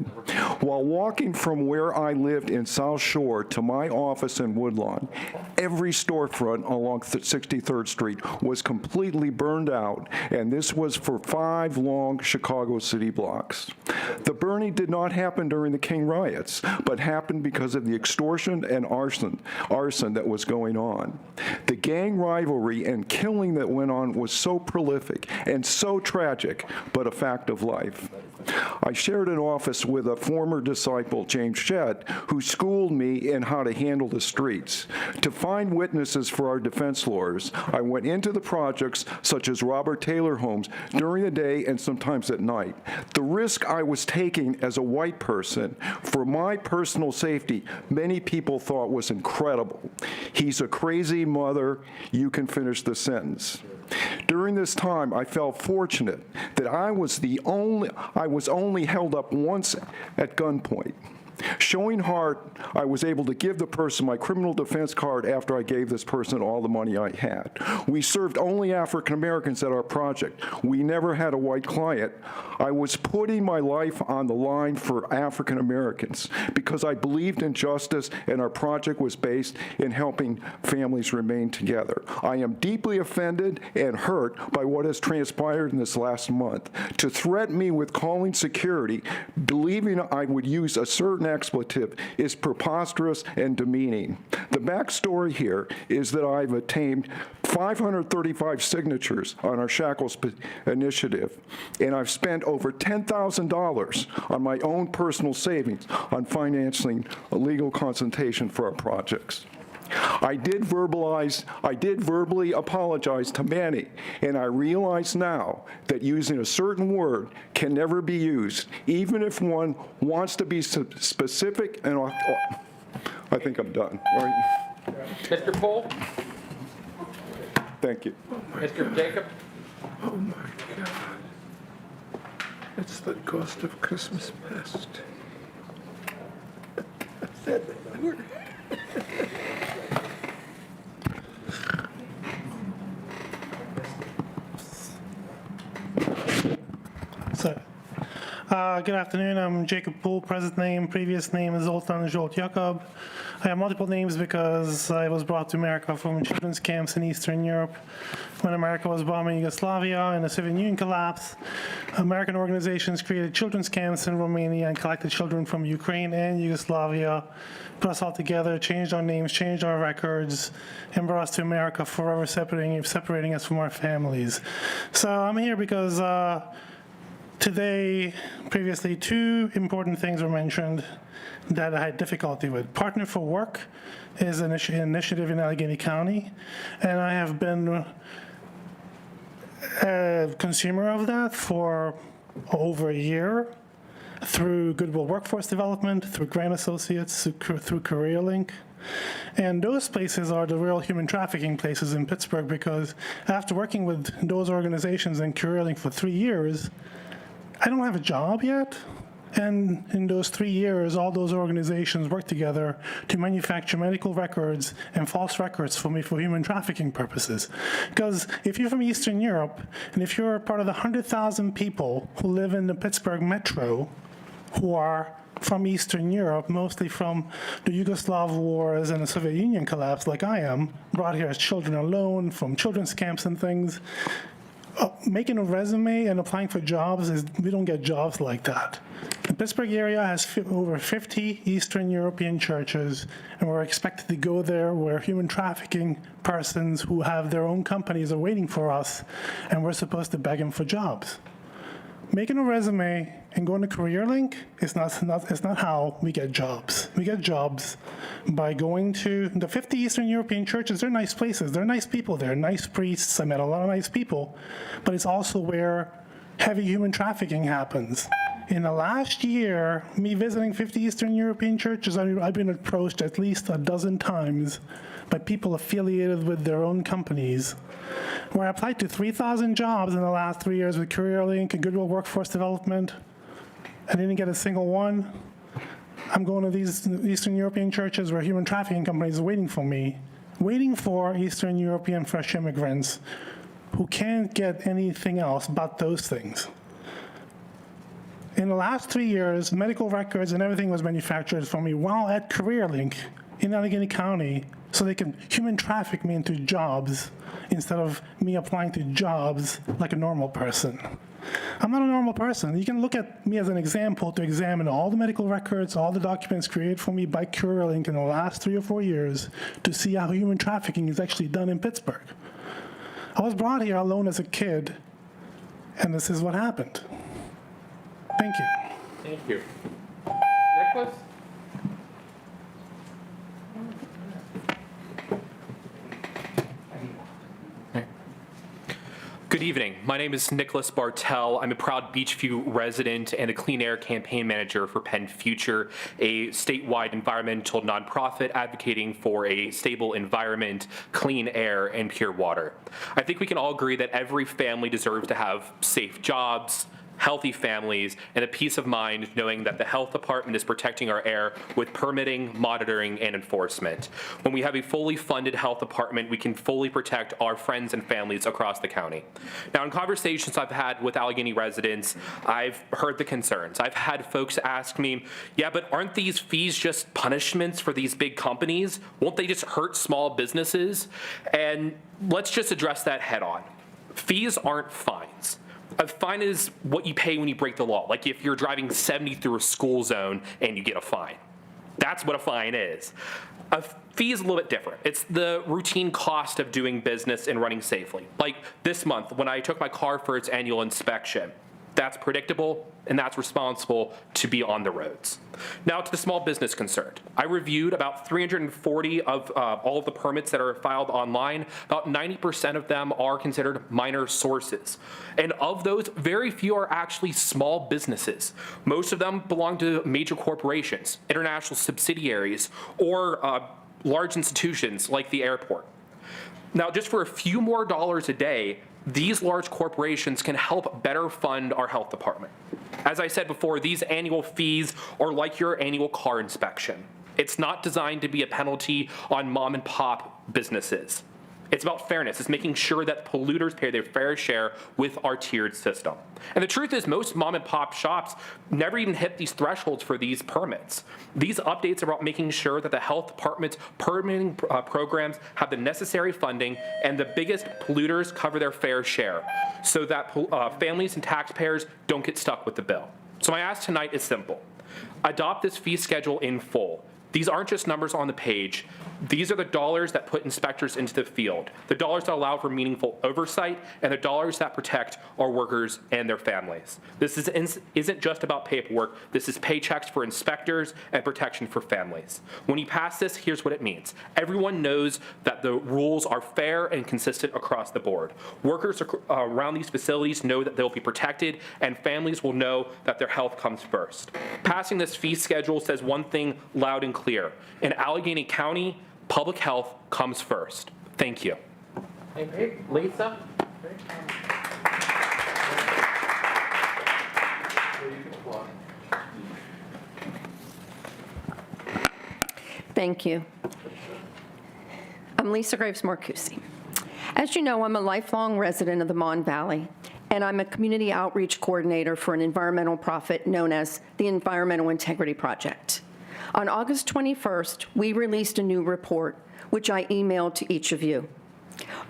While walking from where I lived in South Shore to my office in Woodlawn, every storefront along 63rd Street was completely burned out, and this was for 5 long Chicago city blocks. The burning did not happen during the King riots, but happened because of the extortion and arson that was going on. The gang rivalry and killing that went on was so prolific and so tragic, but a fact of life. I shared an office with a former disciple, James Shedd, who schooled me in how to handle the streets. To find witnesses for our defense lawyers, I went into the projects such as Robert Taylor homes during the day and sometimes at night. The risk I was taking as a white person for my personal safety, many people thought was incredible. He's a crazy mother. You can finish the sentence. During this time, I felt fortunate that I was only held up once at gunpoint. Showing heart, I was able to give the person my criminal defense card after I gave this person all the money I had. We served only African Americans at our project. We never had a white client. I was putting my life on the line for African Americans because I believed in justice, and our project was based in helping families remain together. I am deeply offended and hurt by what has transpired in this last month. To threaten me with calling security, believing I would use a certain expletive, is preposterous and demeaning. The backstory here is that I've attained 535 signatures on our Shackles initiative, and I've spent over $10,000 on my own personal savings on financing a legal consultation for our projects. I did verbally apologize to many, and I realize now that using a certain word can never be used, even if one wants to be specific and I think I'm done. All right. Mr. Poole? Thank you. Mr. Jacob? Oh my God. It's the ghost of Christmas past. I said that word. So, good afternoon. I'm Jacob Poole. Present name, previous name is Zoltan Zsolt Jakob. I have multiple names because I was brought to America from children's camps in Eastern Europe. When America was bombing Yugoslavia and the Soviet Union collapsed, American organizations created children's camps in Romania and collected children from Ukraine and Yugoslavia, put us all together, changed our names, changed our records, and brought us to America, forever separating us from our families. So I'm here because today, previously, 2 important things were mentioned that I had difficulty with. Partner for Work is an initiative in Allegheny County, and I have been a consumer of that for over a year through Goodwill Workforce Development, through Grant Associates, through CareerLink. And those places are the real human trafficking places in Pittsburgh, because after working with those organizations and CareerLink for 3 years, I don't have a job yet. And in those 3 years, all those organizations worked together to manufacture medical records and false records for me for human trafficking purposes. Because if you're from Eastern Europe, and if you're part of the 100,000 people who live in the Pittsburgh metro who are from Eastern Europe, mostly from the Yugoslav wars and the Soviet Union collapse, like I am, brought here as children alone from children's camps and things, making a resume and applying for jobs, we don't get jobs like that. The Pittsburgh area has over 50 Eastern European churches, and we're expected to go there where human trafficking persons who have their own companies are waiting for us, and we're supposed to beg them for jobs. Making a resume and going to CareerLink is not how we get jobs. We get jobs by going to the 50 Eastern European churches. They're nice places. They're nice people. They're nice priests. I met a lot of nice people. But it's also where heavy human trafficking happens. In the last year, me visiting 50 Eastern European churches, I've been approached at least a dozen times by people affiliated with their own companies, where I applied to 3,000 jobs in the last 3 years with CareerLink and Goodwill Workforce Development. I didn't get a single one. I'm going to these Eastern European churches where human trafficking companies are waiting for me, waiting for Eastern European fresh immigrants who can't get anything else but those things. In the last 3 years, medical records and everything was manufactured for me while at CareerLink in Allegheny County, so they can human traffic me into jobs instead of me applying to jobs like a normal person. I'm not a normal person. You can look at me as an example to examine all the medical records, all the documents created for me by CareerLink in the last 3 or 4 years to see how human trafficking is actually done in Pittsburgh. I was brought here alone as a kid, and this is what happened. Thank you. Thank you. Nicholas? Good evening. My name is Nicholas Bartell. I'm a proud Beachview resident and a Clean Air campaign manager for Penn Future, a statewide environmental nonprofit advocating for a stable environment, clean air, and pure water. I think we can all agree that every family deserves to have safe jobs, healthy families, and a peace of mind knowing that the health department is protecting our air with permitting, monitoring, and enforcement. When we have a fully funded health department, we can fully protect our friends and families across the county. Now, in conversations I've had with Allegheny residents, I've heard the concerns. I've had folks ask me, yeah, but aren't these fees just punishments for these big companies? Won't they just hurt small businesses? And let's just address that head on. Fees aren't fines. A fine is what you pay when you break the law. Like if you're driving 70 through a school zone and you get a fine. That's what a fine is. A fee is a little bit different. It's the routine cost of doing business and running safely. Like this month when I took my car for its annual inspection. That's predictable and that's responsible to be on the roads. Now to the small business concerned. I reviewed about 340 of all of the permits that are filed online. About 90% of them are considered minor sources. And of those, very few are actually small businesses. Most of them belong to major corporations, international subsidiaries, or large institutions like the airport. Now, just for a few more dollars a day, these large corporations can help better fund our health department. As I said before, these annual fees are like your annual car inspection. It's not designed to be a penalty on mom and pop businesses. It's about fairness. It's making sure that polluters pay their fair share with our tiered system. And the truth is most mom and pop shops never even hit these thresholds for these permits. These updates are about making sure that the health department's permitting programs have the necessary funding and the biggest polluters cover their fair share so that families and taxpayers don't get stuck with the bill. So my ask tonight is simple. Adopt this fee schedule in full. These aren't just numbers on the page. These are the dollars that put inspectors into the field, the dollars that allow for meaningful oversight, and the dollars that protect our workers and their families. This isn't just about paperwork. This is paychecks for inspectors and protection for families. When you pass this, here's what it means. Everyone knows that the rules are fair and consistent across the board. Workers around these facilities know that they'll be protected, and families will know that their health comes first. Passing this fee schedule says one thing loud and clear. In Allegheny County, public health comes first. Thank you. Hey, Lisa? Thank you. I'm Lisa Graves-Marcusi. As you know, I'm a lifelong resident of the Mon Valley, and I'm a community outreach coordinator for an environmental profit known as the Environmental Integrity Project. On August 21st, we released a new report, which I emailed to each of you.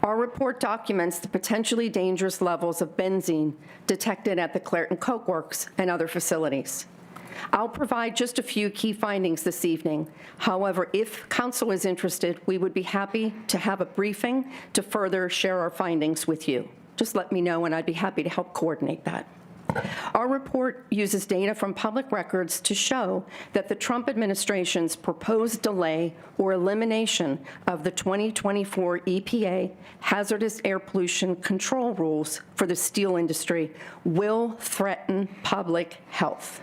Our report documents the potentially dangerous levels of benzene detected at the Clairton Coke Works and other facilities. I'll provide just a few key findings this evening. However, if council is interested, we would be happy to have a briefing to further share our findings with you. Just let me know, and I'd be happy to help coordinate that. Our report uses data from public records to show that the Trump administration's proposed delay or elimination of the 2024 EPA hazardous air pollution control rules for the steel industry will threaten public health.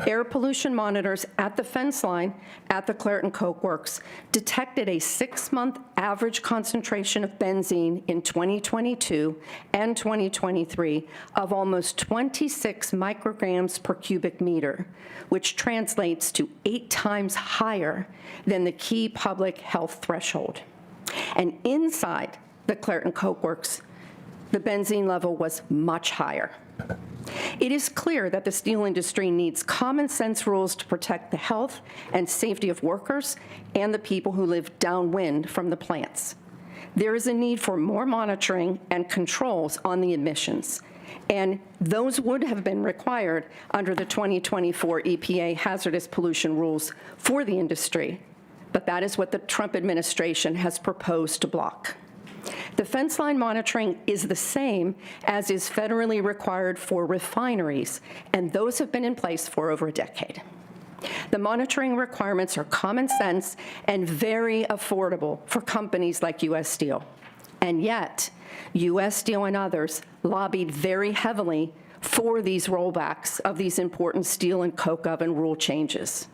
Air pollution monitors at the fence line at the Clairton Coke Works detected a 6-month average concentration of benzene in 2022 and 2023 of almost 26 micrograms per cubic meter, which translates to 8 times higher than the key public health threshold. And inside the Clairton Coke Works, the benzene level was much higher. It is clear that the steel industry needs common sense rules to protect the health and safety of workers and the people who live downwind from the plants. There is a need for more monitoring and controls on the emissions, and those would have been required under the 2024 EPA hazardous pollution rules for the industry, but that is what the Trump administration has proposed to block. The fence line monitoring is the same as is federally required for refineries, and those have been in place for over a decade. The monitoring requirements are common sense and very affordable for companies like U.S. Steel. And yet, U.S. Steel and others lobbied very heavily for these rollbacks of these important steel and coke oven rule changes.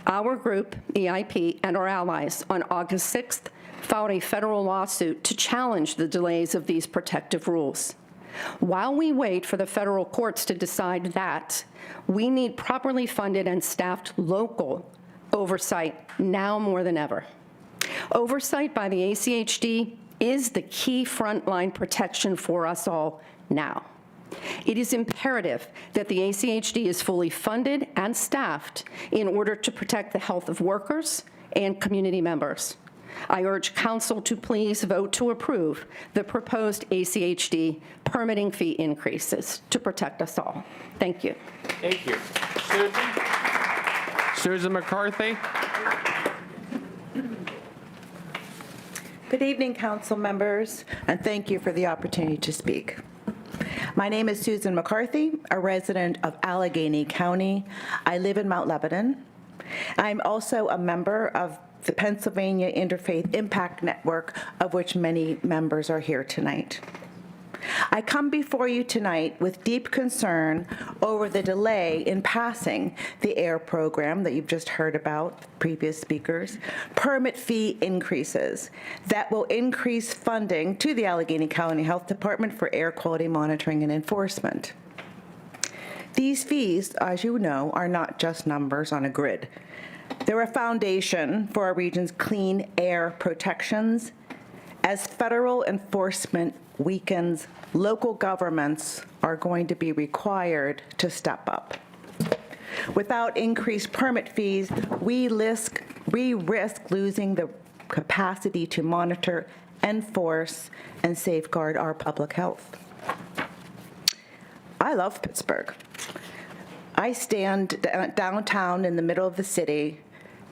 Our group, EIP, and our allies on August 6th filed a federal lawsuit to challenge the delays of these protective rules. While we wait for the federal courts to decide that, we need properly funded and staffed local oversight now more than ever. Oversight by the ACHD is the key frontline protection for us all now. It is imperative that the ACHD is fully funded and staffed in order to protect the health of workers and community members. I urge council to please vote to approve the proposed ACHD permitting fee increases to protect us all. Thank you. Thank you. Susan McCarthy. Good evening, council members, and thank you for the opportunity to speak. My name is Susan McCarthy, a resident of Allegheny County. I live in Mount Lebanon. I'm also a member of the Pennsylvania Interfaith Impact Network, of which many members are here tonight. I come before you tonight with deep concern over the delay in passing the AIR program that you've just heard about, previous speakers, permit fee increases that will increase funding to the Allegheny County Health Department for air quality monitoring and enforcement. These fees, as you know, are not just numbers on a grid. They're a foundation for our region's clean air protections. As federal enforcement weakens, local governments are going to be required to step up. Without increased permit fees, we risk losing the capacity to monitor, enforce, and safeguard our public health. I love Pittsburgh. I stand downtown in the middle of the city.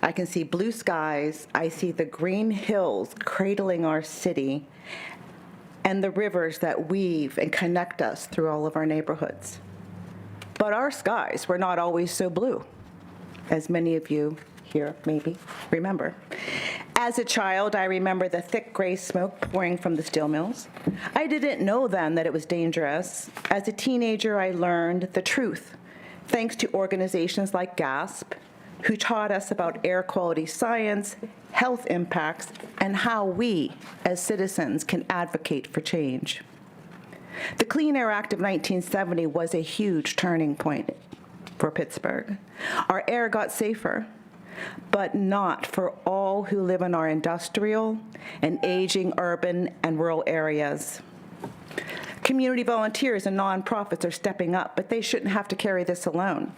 I can see blue skies. I see the green hills cradling our city and the rivers that weave and connect us through all of our neighborhoods. But our skies were not always so blue, as many of you here maybe remember. As a child, I remember the thick gray smoke pouring from the steel mills. I didn't know then that it was dangerous. As a teenager, I learned the truth, thanks to organizations like GASP, who taught us about air quality science, health impacts, and how we, as citizens, can advocate for change. The Clean Air Act of 1970 was a huge turning point for Pittsburgh. Our air got safer, but not for all who live in our industrial and aging urban and rural areas. Community volunteers and nonprofits are stepping up, but they shouldn't have to carry this alone.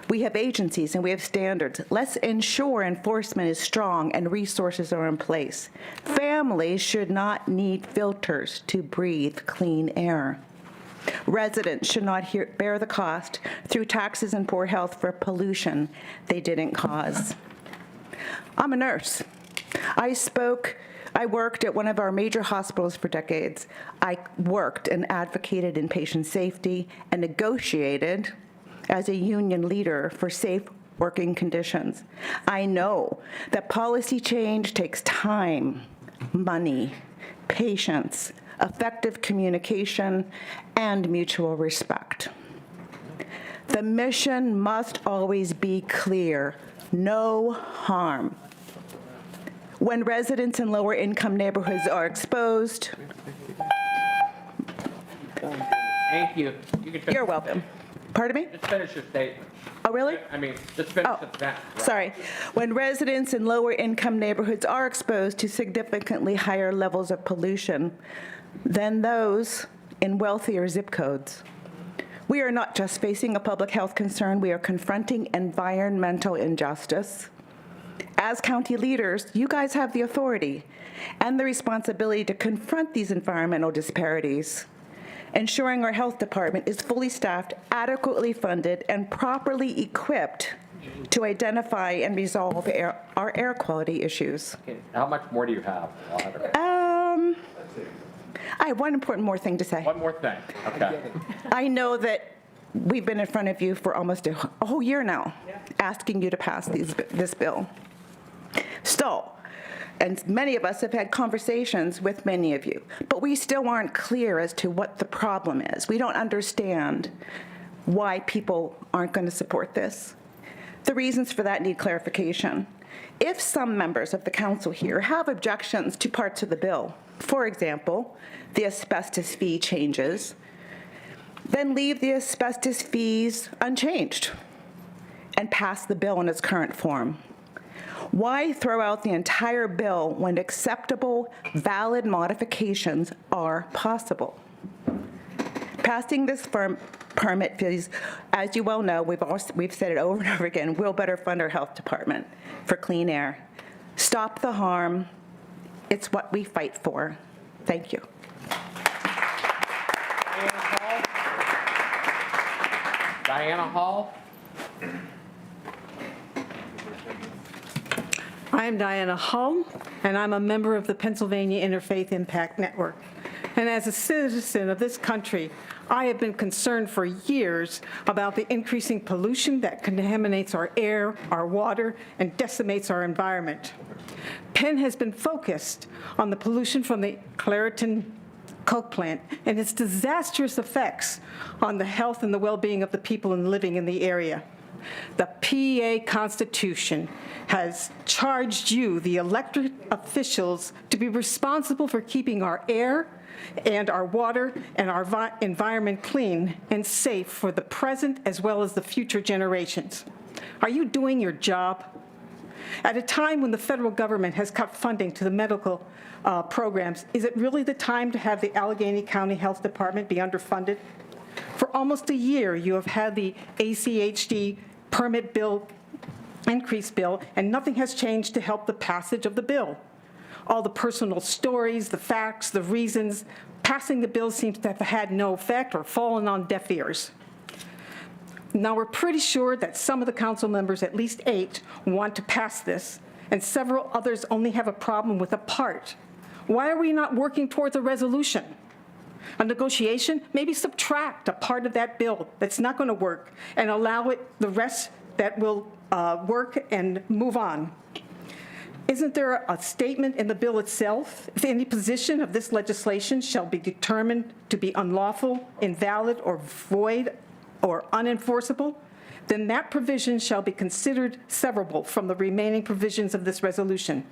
We have agencies and we have standards. Let's ensure enforcement is strong and resources are in place. families should not need filters to breathe clean air. Residents should not bear the cost through taxes and poor health for pollution they didn't cause. I'm a nurse. I worked at one of our major hospitals for decades. I worked and advocated in patient safety and negotiated as a union leader for safe working conditions. I know that policy change takes time, money, patience, effective communication, and mutual respect. The mission must always be clear: no harm. When residents in lower income neighborhoods are exposed, Thank you. You can finish. you're welcome. Pardon me? Just finish your statement. Oh, really? I mean, just finish the sentence. right? Sorry. When residents in lower income neighborhoods are exposed to significantly higher levels of pollution than those in wealthier zip codes. We are not just facing a public health concern, we are confronting environmental injustice. As county leaders, you guys have the authority and the responsibility to confront these environmental disparities. Ensuring our health department is fully staffed, adequately funded, and properly equipped to identify and resolve our air quality issues. Okay, how much more do you have? I have one important more thing to say. One more thing. Okay. I know that we've been in front of you for almost a whole year now, asking you to pass this bill. Still, and many of us have had conversations with many of you, but we still aren't clear as to what the problem is. We don't understand why people aren't going to support this. The reasons for that need clarification. If some members of the council here have objections to parts of the bill, for example, the asbestos fee changes, then leave the asbestos fees unchanged and pass the bill in its current form. Why throw out the entire bill when acceptable, valid modifications are possible? Passing this permit fees, as you well know, we've said it over and over again, will better fund our health department for clean air. Stop the harm. It's what we fight for. Thank you. Diana Hall. I am Diana Hull, and I'm a member of the Pennsylvania Interfaith Impact Network. And as a citizen of this country, I have been concerned for years about the increasing pollution that contaminates our air, our water, and decimates our environment. Penn has been focused on the pollution from the Clairton coke plant and its disastrous effects on the health and the well-being of the people living in the area. The PA Constitution has charged you, the elected officials, to be responsible for keeping our air and our water and our environment clean and safe for the present as well as the future generations. Are you doing your job? At a time when the federal government has cut funding to the medical programs, is it really the time to have the Allegheny County Health Department be underfunded? For almost a year, you have had the ACHD permit bill, increase bill, and nothing has changed to help the passage of the bill. All the personal stories, the facts, the reasons, passing the bill seems to have had no effect or fallen on deaf ears. Now, we're pretty sure that some of the council members, at least 8, want to pass this, and several others only have a problem with a part. Why are we not working towards a resolution? A negotiation? Maybe subtract a part of that bill that's not going to work and allow it the rest that will work and move on. Isn't there a statement in the bill itself? If any position of this legislation shall be determined to be unlawful, invalid, or void, or unenforceable, then that provision shall be considered severable from the remaining provisions of this resolution.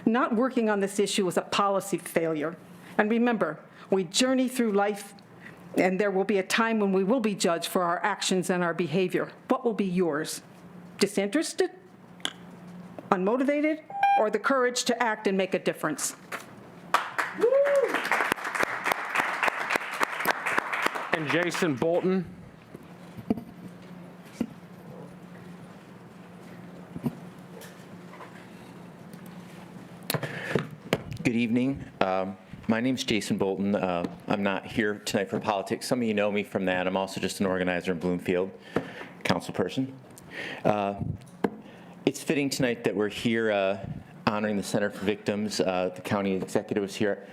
Not working on this issue is a policy failure. And remember, we journey through life, and there will be a time when we will be judged for our actions and our behavior. What will be yours? Disinterested? Unmotivated? Or the courage to act and make a difference? And Jason Bolton. Good Good evening. My name's Jason Bolton. I'm not here tonight for politics. Some of you know me from that. I'm also just an organizer in Bloomfield, councilperson. It's fitting tonight that we're here honoring the Center for Victims. The county executive was here.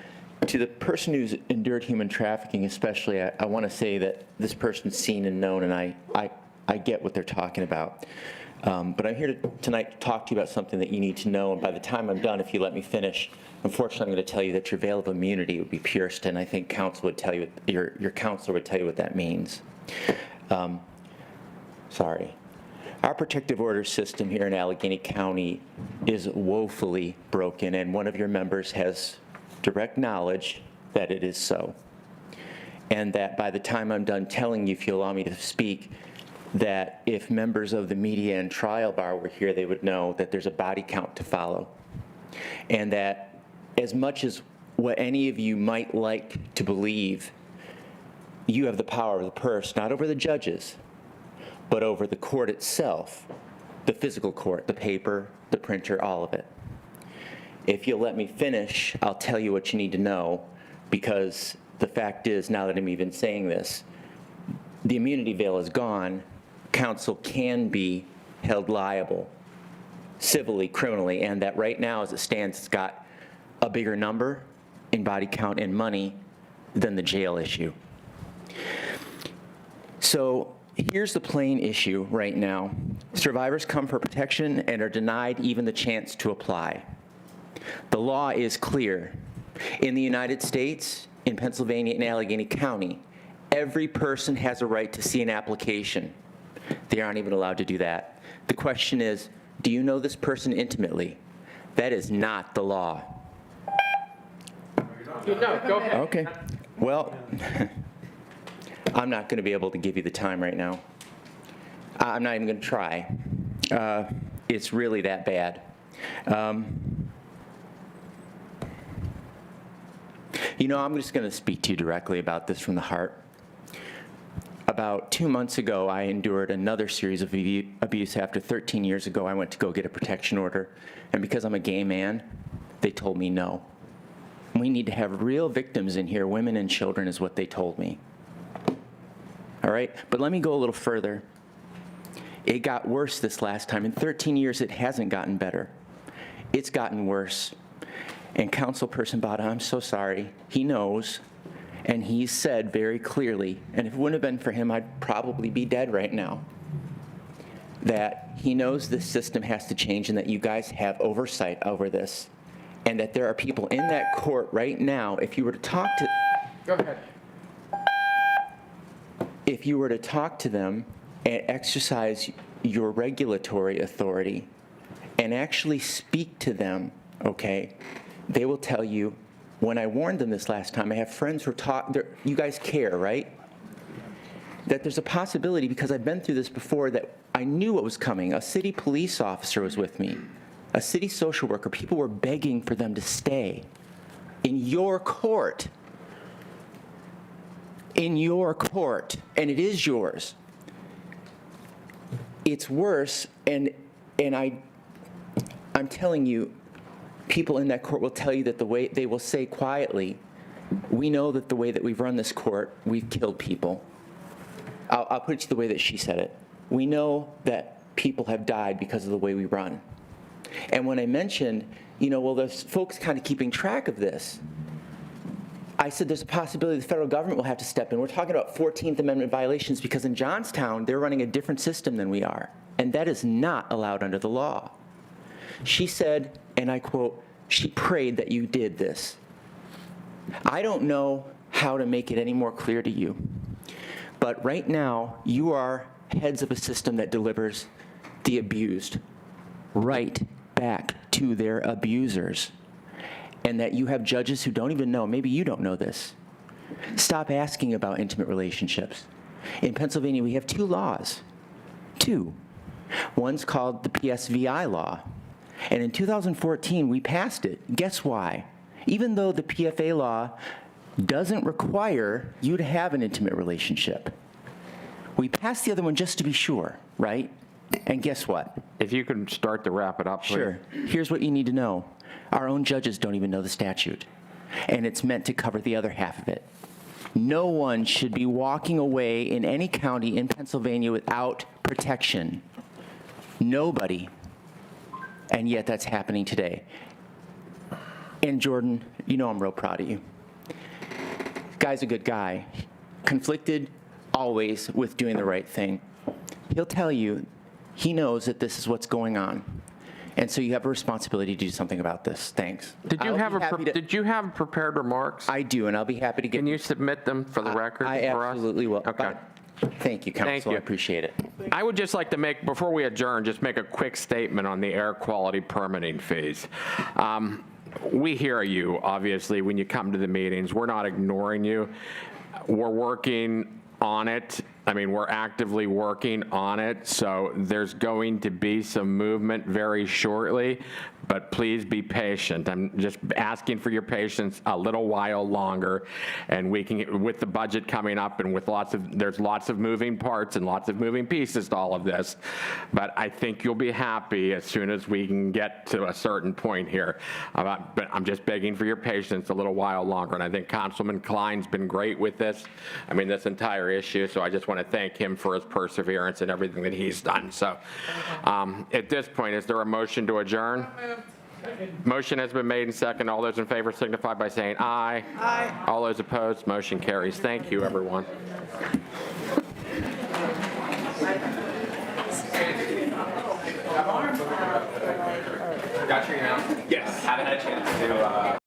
To the person who's endured human trafficking especially, I want to say that this person's seen and known, and I get what they're talking about. But I'm here tonight to talk to you about something that you need to know, and by the time I'm done, if you let me finish, unfortunately I'm going to tell you that your veil of immunity would be pierced, and I think counsel would tell you, your counselor would tell you what that means. Sorry. Our protective order system here in Allegheny County is woefully broken, and one of your members has direct knowledge that it is so. And that by the time I'm done telling you, if you allow me to speak, that if members of the media and trial bar were here, they would know that there's a body count to follow. And that as much as what any of you might like to believe, you have the power of the purse, not over the judges, but over the court itself, the physical court, the paper, the printer, all of it. If you'll let me finish, I'll tell you what you need to know, because the fact is, now that I'm even saying this, the immunity veil is gone. Counsel can be held liable civilly, criminally, and that right now, as it stands, it's got a bigger number in body count and money than the jail issue. So here's the plain issue right now. Survivors come for protection and are denied even the chance to apply. The law is clear. In the United States, in Pennsylvania, and Allegheny County, every person has a right to see an application. They aren't even allowed to do that. The question is, do you know this person intimately? That is not the law. No, go ahead. Okay. Well, I'm not going to be able to give you the time right now. I'm not even going to try. It's really that bad. You know, I'm just going to speak to you directly about this from the heart. About 2 months ago, I endured another series of abuse. After 13 years ago, I went to go get a protection order, and because I'm a gay man, they told me no. We need to have real victims in here, women and children, is what they told me. All right, but let me go a little further. It got worse this last time. In 13 years, it hasn't gotten better. It's gotten worse. And Councilperson Bada, I'm so sorry. He knows, and he said very clearly, and if it wouldn't have been for him, I'd probably be dead right now, that he knows this system has to change and that you guys have oversight over this, and that there are people in that court right now, if you were to talk to... Go ahead. If you were to talk to them and exercise your regulatory authority and actually speak to them, okay, they will tell you, when I warned them this last time, I have friends who are you guys care, right? That there's a possibility, because I've been through this before, that I knew what was coming. A city police officer was with me, a city social worker. People were begging for them to stay in your court. In your court, and it is yours. It's worse, and I'm telling you, people in that court will tell you that the way they will say quietly, we know that the way that we've run this court, we've killed people. I'll put it to the way that she said it. We know that people have died because of the way we run. And when I mentioned, you know, well, there's folks kind of keeping track of this, I said there's a possibility the federal government will have to step in. We're talking about 14th Amendment violations because in Johnstown, they're running a different system than we are. And that is not allowed under the law. She said, and I quote, she prayed that you did this. I don't know how to make it any more clear to you. But right now, you are heads of a system that delivers the abused right back to their abusers. And that you have judges who don't even know, maybe you don't know this. Stop asking about intimate relationships. In Pennsylvania, we have two laws. Two. One's called the PSVI law. And in 2014, we passed it. Guess why? Even though the PFA law doesn't require you to have an intimate relationship, we passed the other one just to be sure, right? And guess what? If you can start to wrap it up, please. Sure. Here's what you need to know. Our own judges don't even know the statute, and it's meant to cover the other half of it. No one should be walking away in any county in Pennsylvania without protection. Nobody. And yet that's happening today. And Jordan, you know I'm real proud of you. Guy's a good guy. Conflicted always with doing the right thing. He'll tell you he knows that this is what's going on. And so you have a responsibility to do something about this. Thanks. Did you have prepared remarks? I do, and I'll be happy to get. Can you submit them for the record I for us? absolutely will. Okay. Thank you, Council. Thank you. I appreciate it. I would just like to make, before we adjourn, just make a quick statement on the air quality permitting fees. We hear you, obviously, when you come to the meetings. We're not ignoring you. We're working on it. I mean, we're actively working on it, so there's going to be some movement very shortly, but please be patient. I'm just asking for your patience a little while longer, and we can, with the budget coming up and with there's lots of moving parts and lots of moving pieces to all of this, but I think you'll be happy as soon as we can get to a certain point here. But I'm just begging for your patience a little while longer, and I think Councilman Klein's been great with this. I mean, this entire issue, so I just want to thank him for his perseverance and everything that he's done. So at this point, is there a motion to adjourn? Motion has been made and second. All those in favor signify by saying aye. Aye. All those opposed, motion carries. Thank you, everyone. Got your email? Yes. Haven't had a chance to